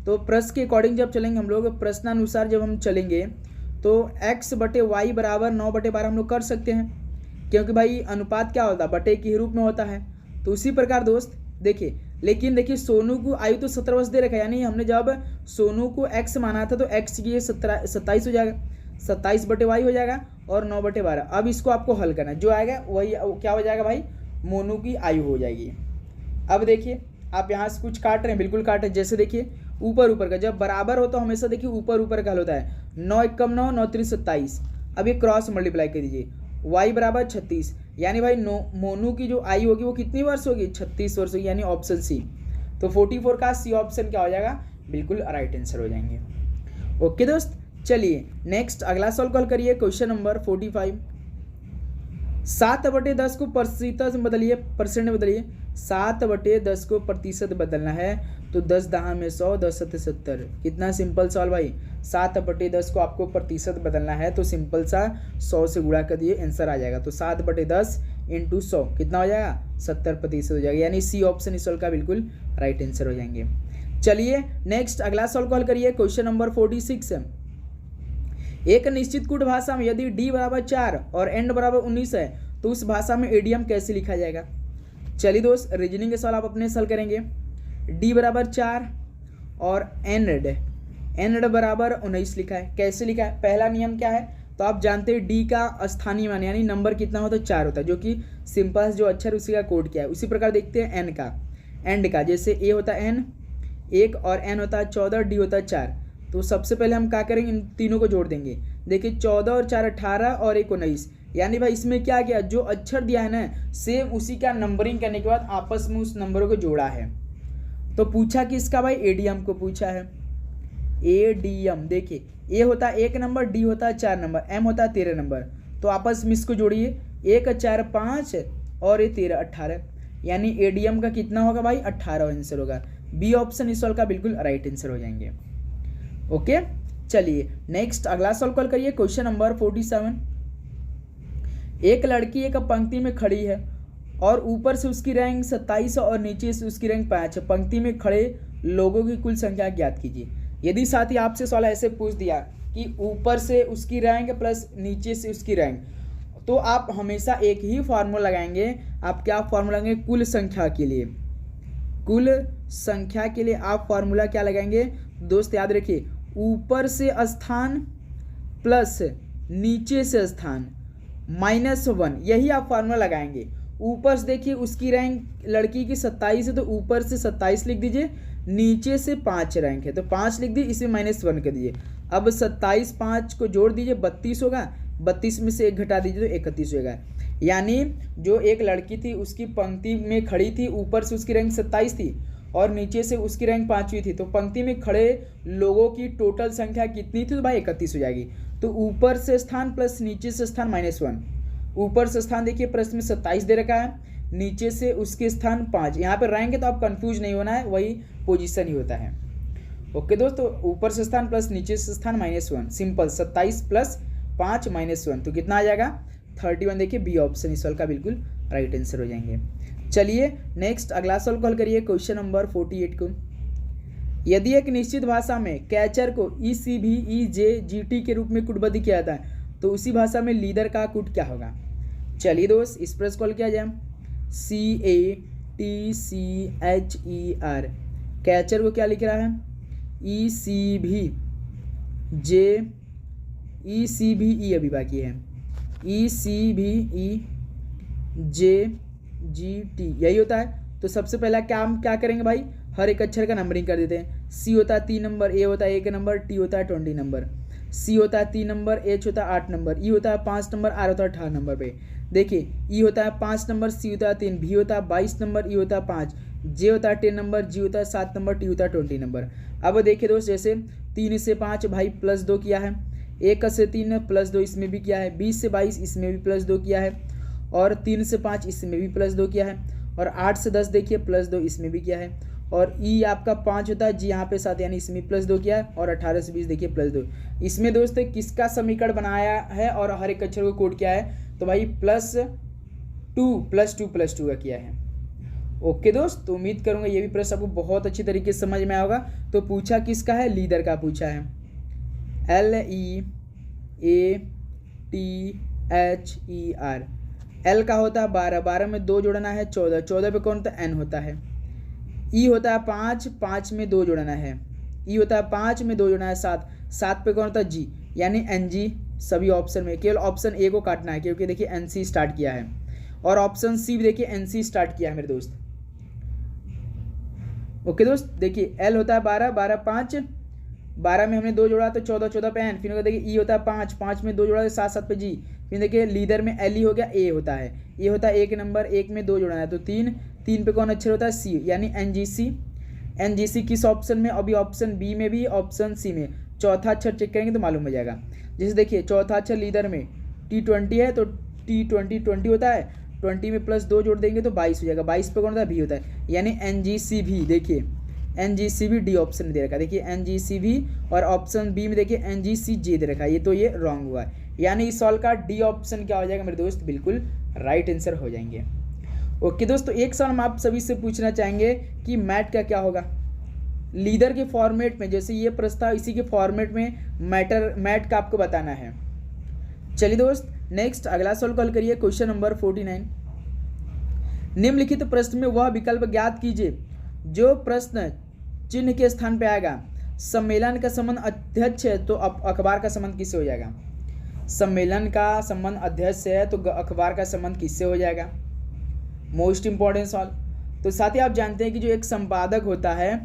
तो प्रश्न के अकॉर्डिंग जब चलेंगे हम लोग, प्रश्नानुसार जब हम चलेंगे तो एक्स बटे वाई बराबर 9/12 हम लोग कर सकते हैं, क्योंकि भाई अनुपात क्या होता है? बटे के रूप में होता है। तो उसी प्रकार दोस्त देखिए, लेकिन देखिए सोनू को आयु तो 17 वर्ष दे रखा है, यानी हमने जब सोनू को एक्स माना था तो एक्स की 27 हो जाएगा, 27 बटे वाई हो जाएगा और 9/12। अब इसको आपको हल करना है, जो आएगा वही क्या हो जाएगा भाई? मोनू की आयु हो जाएगी। अब देखिए आप यहाँ से कुछ काट रहे हैं, बिल्कुल काट रहे हैं। जैसे देखिए ऊपर का जब बराबर हो तो हमेशा देखिए ऊपर का हल होता है। 9 एकम 9, 9 3 27। अब ये क्रॉस मल्टीप्लाई कर दीजिए, y बराबर 36, यानी भाई मोनू की जो आयु होगी वो कितनी वर्ष होगी? 36 वर्ष होगी, यानी ऑप्शन सी। तो 44 का सी ऑप्शन क्या हो जाएगा? बिल्कुल राइट आंसर हो जाएंगे। ओके दोस्त, चलिए नेक्स्ट अगला सवाल कॉल करिए। Question number 45। 7/10 को प्रतिशत में बदलिए, 7/10 को प्रतिशत बदलना है तो 10 दहा में 100, 10 सत्ते 70। कितना सिंपल सवाल भाई। 7/10 को आपको प्रतिशत बदलना है तो सिंपल सा 100 से गुणा कर दिए, आंसर आ जाएगा। तो 7/10 × 100 कितना हो जाएगा? 70% हो जाएगा, यानी सी ऑप्शन इस सवाल का बिल्कुल राइट आंसर हो जाएंगे। चलिए नेक्स्ट अगला सवाल कॉल करिए। Question number 46। एक निश्चित कूट भाषा में यदि d बराबर 4 और n बराबर 19 है तो उस भाषा में एडियम कैसे लिखा जाएगा? चलिए दोस्त रीजनिंग के सवाल आप अपने हल करेंगे। d बराबर 4 और n बराबर 19 लिखा है, कैसे लिखा है? पहला नियम क्या है? तो आप जानते हैं d का स्थानीय मान यानी नंबर कितना होता है? 4 होता है, जो कि सिंपल जो अक्षर उसी का कोड क्या है। उसी प्रकार देखते हैं n का, जैसे a होता है n 1 और n होता है 14, d होता है 4। तो सबसे पहले हम क्या करेंगे? इन तीनों को जोड़ देंगे। देखिए 14 और 4 18 और 1 19, यानी भाई इसमें क्या किया? जो अक्षर दिया है ना सेम उसी का नंबरिंग करने के बाद आपस में उस नंबरों को जोड़ा है। तो पूछा कि इसका भाई एडियम को पूछा है, एडियम। देखिए ए होता है 1 नंबर, डी होता है 4 नंबर, एम होता है 13 नंबर। तो आपस में इसको जोड़िए, 1 4 5 और ये 13 18, यानी एडीएम का कितना होगा भाई 18 आंसर होगा। बी ऑप्शन इस सवाल का बिल्कुल राइट आंसर हो जाएंगे। ओके, चलिए नेक्स्ट अगला सवाल कॉल करिए, क्वेश्चन नंबर 47। एक लड़की एक पंक्ति में खड़ी है और ऊपर से उसकी रैंक 27 और नीचे से उसकी रैंक 5 है। पंक्ति में खड़े लोगों की कुल संख्या ज्ञात कीजिए। यदि साथी आपसे सवाल ऐसे पूछ दिया कि ऊपर से उसकी रैंक प्लस नीचे से उसकी रैंक, तो आप हमेशा एक ही फार्मूला लगाएंगे। आप क्या फार्मूला लगाएंगे? कुल संख्या के लिए, कुल संख्या के लिए आप फार्मूला क्या लगाएंगे दोस्त? याद रखिए, ऊपर से स्थान प्लस नीचे से स्थान -1, यही आप फार्मूला लगाएंगे। ऊपर से देखिए उसकी रैंक लड़की की 27 है, तो ऊपर से 27 लिख दीजिए, नीचे से 5 रैंक है तो 5 लिख दीजिए, इसमें -1 कर दीजिए। अब 27 5 को जोड़ दीजिए, 32 होगा, 32 में से 1 घटा दीजिए तो 31 होगा। यानी जो एक लड़की थी उसकी पंक्ति में खड़ी थी, ऊपर से उसकी रैंक 27 थी और नीचे से उसकी रैंक 5वीं थी, तो पंक्ति में खड़े लोगों की टोटल संख्या कितनी थी? तो भाई 31 हो जाएगी। तो ऊपर से स्थान प्लस नीचे से स्थान -1। ऊपर से स्थान देखिए प्रश्न में 27 दे रखा है, नीचे से उसके स्थान 5। यहाँ पे रैंक है तो आप कंफ्यूज नहीं होना है, वही पोजीशन ही होता है। ओके दोस्तों, ऊपर से स्थान प्लस नीचे से स्थान -1, सिंपल 27 प्लस 5 -1, तो कितना आ जाएगा 31। देखिए बी ऑप्शन इस सवाल का बिल्कुल राइट आंसर हो जाएंगे। चलिए नेक्स्ट अगला सवाल कॉल करिए, क्वेश्चन नंबर 48 को। यदि एक निश्चित भाषा में कैचर को ECVEJGT के रूप में कूटबद्ध किया जाता है तो उसी भाषा में लीडर का कूट क्या होगा? चलिए दोस्त इस प्रश्न कॉल किया जाए, CATCHER, कैचर को क्या लिख रहा है? ECVE अभी बाकी है, ECVEJGT यही होता है। तो सबसे पहला काम क्या करेंगे भाई, हर एक अक्षर का नंबरिंग कर देते हैं। C होता है 3 नंबर, A होता है 1 नंबर, T होता है 20 नंबर, C होता है 3 नंबर, H होता है 8 नंबर, E होता है 5 नंबर, R होता है 18 नंबर पे। देखिए E होता है 5 नंबर, C होता है 3, V होता है 22 नंबर, E होता है 5, J होता है 10 नंबर, G होता है 7 नंबर, T होता है 20 नंबर। अब देखिए दोस्त, जैसे 3 से 5 भाई +2 किया है, 1 से 3 +2 इसमें भी किया है, 20 से 22 इसमें भी +2 किया है, और 3 से 5 इसमें भी +2 किया है, और 8 से 10 देखिए +2 इसमें भी किया है, और E आपका 5 होता है, G यहाँ पे 7 यानी इसमें +2 किया है, और 18 से 20 देखिए +2। इसमें दोस्त किसका समीकरण बनाया है और हर एक अक्षर को कोड किया है? तो भाई +2 का किया है। ओके दोस्त, तो उम्मीद करूँगा ये भी प्रश्न आपको बहुत अच्छी तरीके से समझ में आया होगा। तो पूछा किसका है? लीडर का पूछा है, LEATHER। L का होता है 12, 12 में 2 जोड़ना है 14, 14 पे कौन होता है? N होता है। E होता है 5, 5 में 2 जोड़ना है, E होता है 5 में 2 जोड़ना है 7, 7 पे कौन होता है? G, यानी NG। सभी ऑप्शन में केवल ऑप्शन A को काटना है, क्योंकि देखिए NC स्टार्ट किया है, और ऑप्शन C भी देखिए NC स्टार्ट किया है मेरे दोस्त। ओके दोस्त, देखिए L होता है 12, 12 5, 12 में हमने 2 जोड़ा तो 14, 14 पे N, फिर देखिए E होता है 5, 5 में 2 जोड़ा तो 7, 7 पे G, फिर देखिए लीडर में LE हो गया, A होता है, ये होता है 1 नंबर, 1 में 2 जोड़ना है तो 3, 3 पे कौन अक्षर होता है? C, यानी NGC। NGC किस ऑप्शन में? अभी ऑप्शन B में भी, ऑप्शन C में। चौथा अक्षर चेक करेंगे तो मालूम हो जाएगा। जैसे देखिए चौथा अक्षर लीडर में T20 है तो T20 20 होता है, 20 में +2 जोड़ देंगे तो 22 हो जाएगा, 22 पे कौन होता है? V होता है, यानी NGCV। देखिए NGCV डी ऑप्शन में दे रखा है, देखिए NGCV, और ऑप्शन बी में देखिए NGCJ दे रखा है, ये तो ये रॉन्ग हुआ है, यानी इस सवाल का डी ऑप्शन क्या हो जाएगा मेरे दोस्त? बिल्कुल राइट आंसर हो जाएंगे। ओके दोस्तों, एक सवाल हम आप सभी से पूछना चाहेंगे कि मैट का क्या होगा? लीडर के फॉर्मेट में, जैसे ये प्रस्ताव इसी के फॉर्मेट में मैट का आपको बताना है। चलिए दोस्त नेक्स्ट अगला सवाल कॉल करिए, क्वेश्चन नंबर 49। निम्नलिखित प्रश्न में वह विकल्प ज्ञात कीजिए जो प्रश्न चिन्ह के स्थान पे आएगा। सम्मेलन का संबंध अध्यक्ष है तो अखबार का संबंध किससे हो जाएगा? सम्मेलन का संबंध अध्यक्ष से है तो अखबार का संबंध किससे हो जाएगा? मोस्ट इंपॉर्टेंट सवाल। तो साथ ही आप जानते हैं कि जो एक संपादक होता है,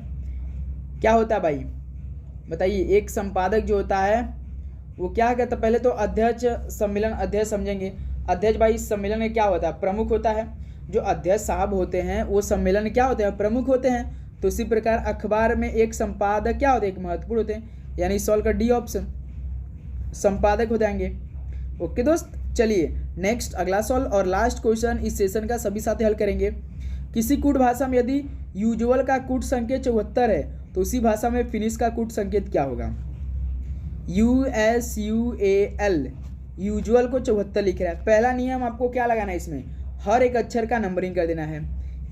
क्या होता है भाई बताइए? एक संपादक जो होता है वो क्या कहता है? पहले तो अध्यक्ष, सम्मेलन अध्यक्ष समझेंगे। अध्यक्ष भाई सम्मेलन में क्या होता है? प्रमुख होता है। जो अध्यक्ष साहब होते हैं वो सम्मेलन क्या होते हैं? प्रमुख होते हैं। तो इसी प्रकार अखबार में एक संपादक क्या होते हैं? एक महत्वपूर्ण होते हैं, यानी सवाल का डी ऑप्शन संपादक हो जाएंगे। ओके दोस्त, चलिए नेक्स्ट अगला सवाल और लास्ट क्वेश्चन इस सेशन का, सभी साथी हल करेंगे। किसी कूट भाषा में यदि यूजुअल का कूट संकेत 74 है तो उसी भाषा में फिनिश का कूट संकेत क्या होगा? USUAL, यूजुअल को 74 लिख रहा है। पहला नियम आपको क्या लगाना है, इसमें हर एक अक्षर का नंबरिंग कर देना है।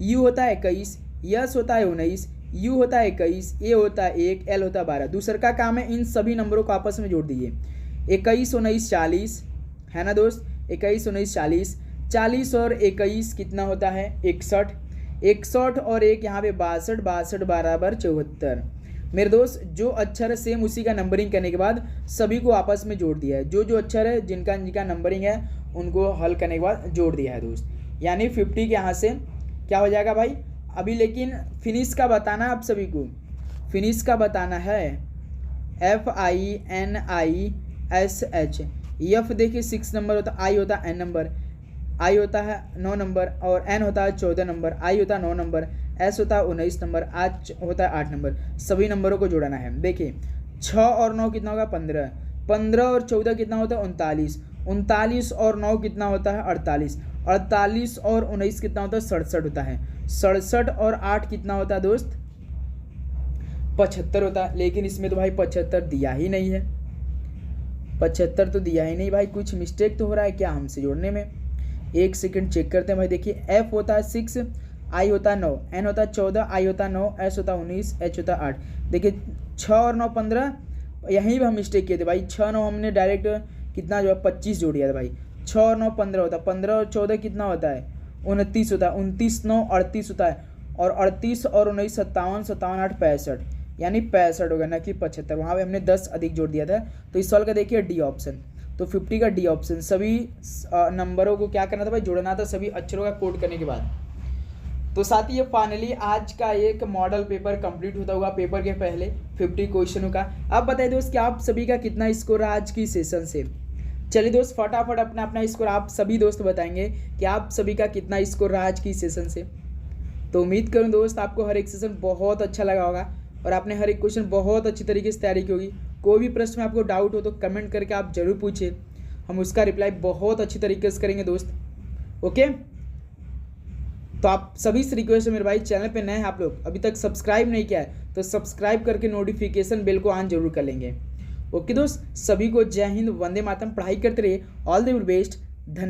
U होता है 21, यस होता है 19, U होता है 21, A होता है 1, L होता है 12। दूसरा का काम है इन सभी नंबरों को आपस में जोड़ दीजिए। 21, 19, 40 है ना दोस्त, 21, 19, 40, 40 और 21 कितना होता है 61, 61 और 1 यहाँ पे 62, 62 बराबर 74। मेरे दोस्त जो अक्षर है सेम उसी का नंबरिंग करने के बाद सभी को आपस में जोड़ दिया है। जो अक्षर है जिनका जिनका नंबरिंग है उनको हल करने के बाद जोड़ दिया है दोस्त, यानी 50 के यहाँ से क्या हो जाएगा भाई। अभी लेकिन फिनिश का बताना है आप सभी को, फिनिश का बताना है FINISH। F देखिए 6 नंबर होता है, I होता है N नंबर, I होता है 9 नंबर और N होता है 14 नंबर, I होता है 9 नंबर, S होता है 19 नंबर, H होता है 8 नंबर। सभी नंबरों को जोड़ना है। देखिए 6 और 9 कितना होगा 15, 15 और 14 कितना होता है 39, 39 और 9 कितना होता है 48, 48 और 19 कितना होता है 67 होता है, 67 और 8 कितना होता है दोस्त 75 होता है। लेकिन इसमें तो भाई 75 दिया ही नहीं है, 75 तो दिया ही नहीं भाई, कुछ मिस्टेक तो हो रहा है क्या हमसे जोड़ने में। एक सेकंड चेक करते हैं भाई। देखिए F होता है 6, I होता है 9, N होता है 14, I होता है 9, S होता है 19, H होता है 8। देखिए 6 और 9 15, यहीं पर हम मिस्टेक किए थे भाई। 6 9 हमने डायरेक्ट कितना जो है 25 जोड़ दिया था भाई। 6 और 9 15 होता है, 15 और 14 कितना होता है 29 होता है, 29 9 38 होता है, और 38 और 19 57, 57 8 65, यानी 65 होगा ना कि 75। वहाँ पे हमने 10 अधिक जोड़ दिया था। तो इस सवाल का देखिए डी ऑप्शन, तो 50 का डी ऑप्शन। सभी नंबरों को क्या करना था भाई, जोड़ना था सभी अक्षरों का कोड करने के बाद। तो साथ ही ये फाइनली आज का एक मॉडल पेपर कंप्लीट होता हुआ पेपर के पहले 50 क्वेश्चनों का। अब बताइए दोस्त कि आप सभी का कितना स्कोर रहा आज की सेशन से। चलिए दोस्त फटाफट अपना अपना स्कोर आप सभी दोस्त बताएंगे कि आप सभी का कितना स्कोर रहा आज की सेशन से। तो उम्मीद करूँ दोस्त आपको हर एक सेशन बहुत अच्छा लगा होगा और आपने हर एक क्वेश्चन बहुत अच्छी तरीके से तैयारी की होगी। कोई भी प्रश्न में आपको डाउट हो तो कमेंट करके आप जरूर पूछिए, हम उसका रिप्लाई बहुत अच्छी तरीके से करेंगे दोस्त। ओके, तो आप सभी से रिक्वेस्ट है मेरे भाई, चैनल पे नए हैं आप लोग अभी तक सब्सक्राइब नहीं किया है तो सब्सक्राइब करके नोटिफिकेशन बेल को ऑन जरूर कर लेंगे। ओके दोस्त, सभी को जय हिंद, वंदे मातरम। पढ़ाई करते रहिए, ऑल द बेस्ट, धन्यवाद।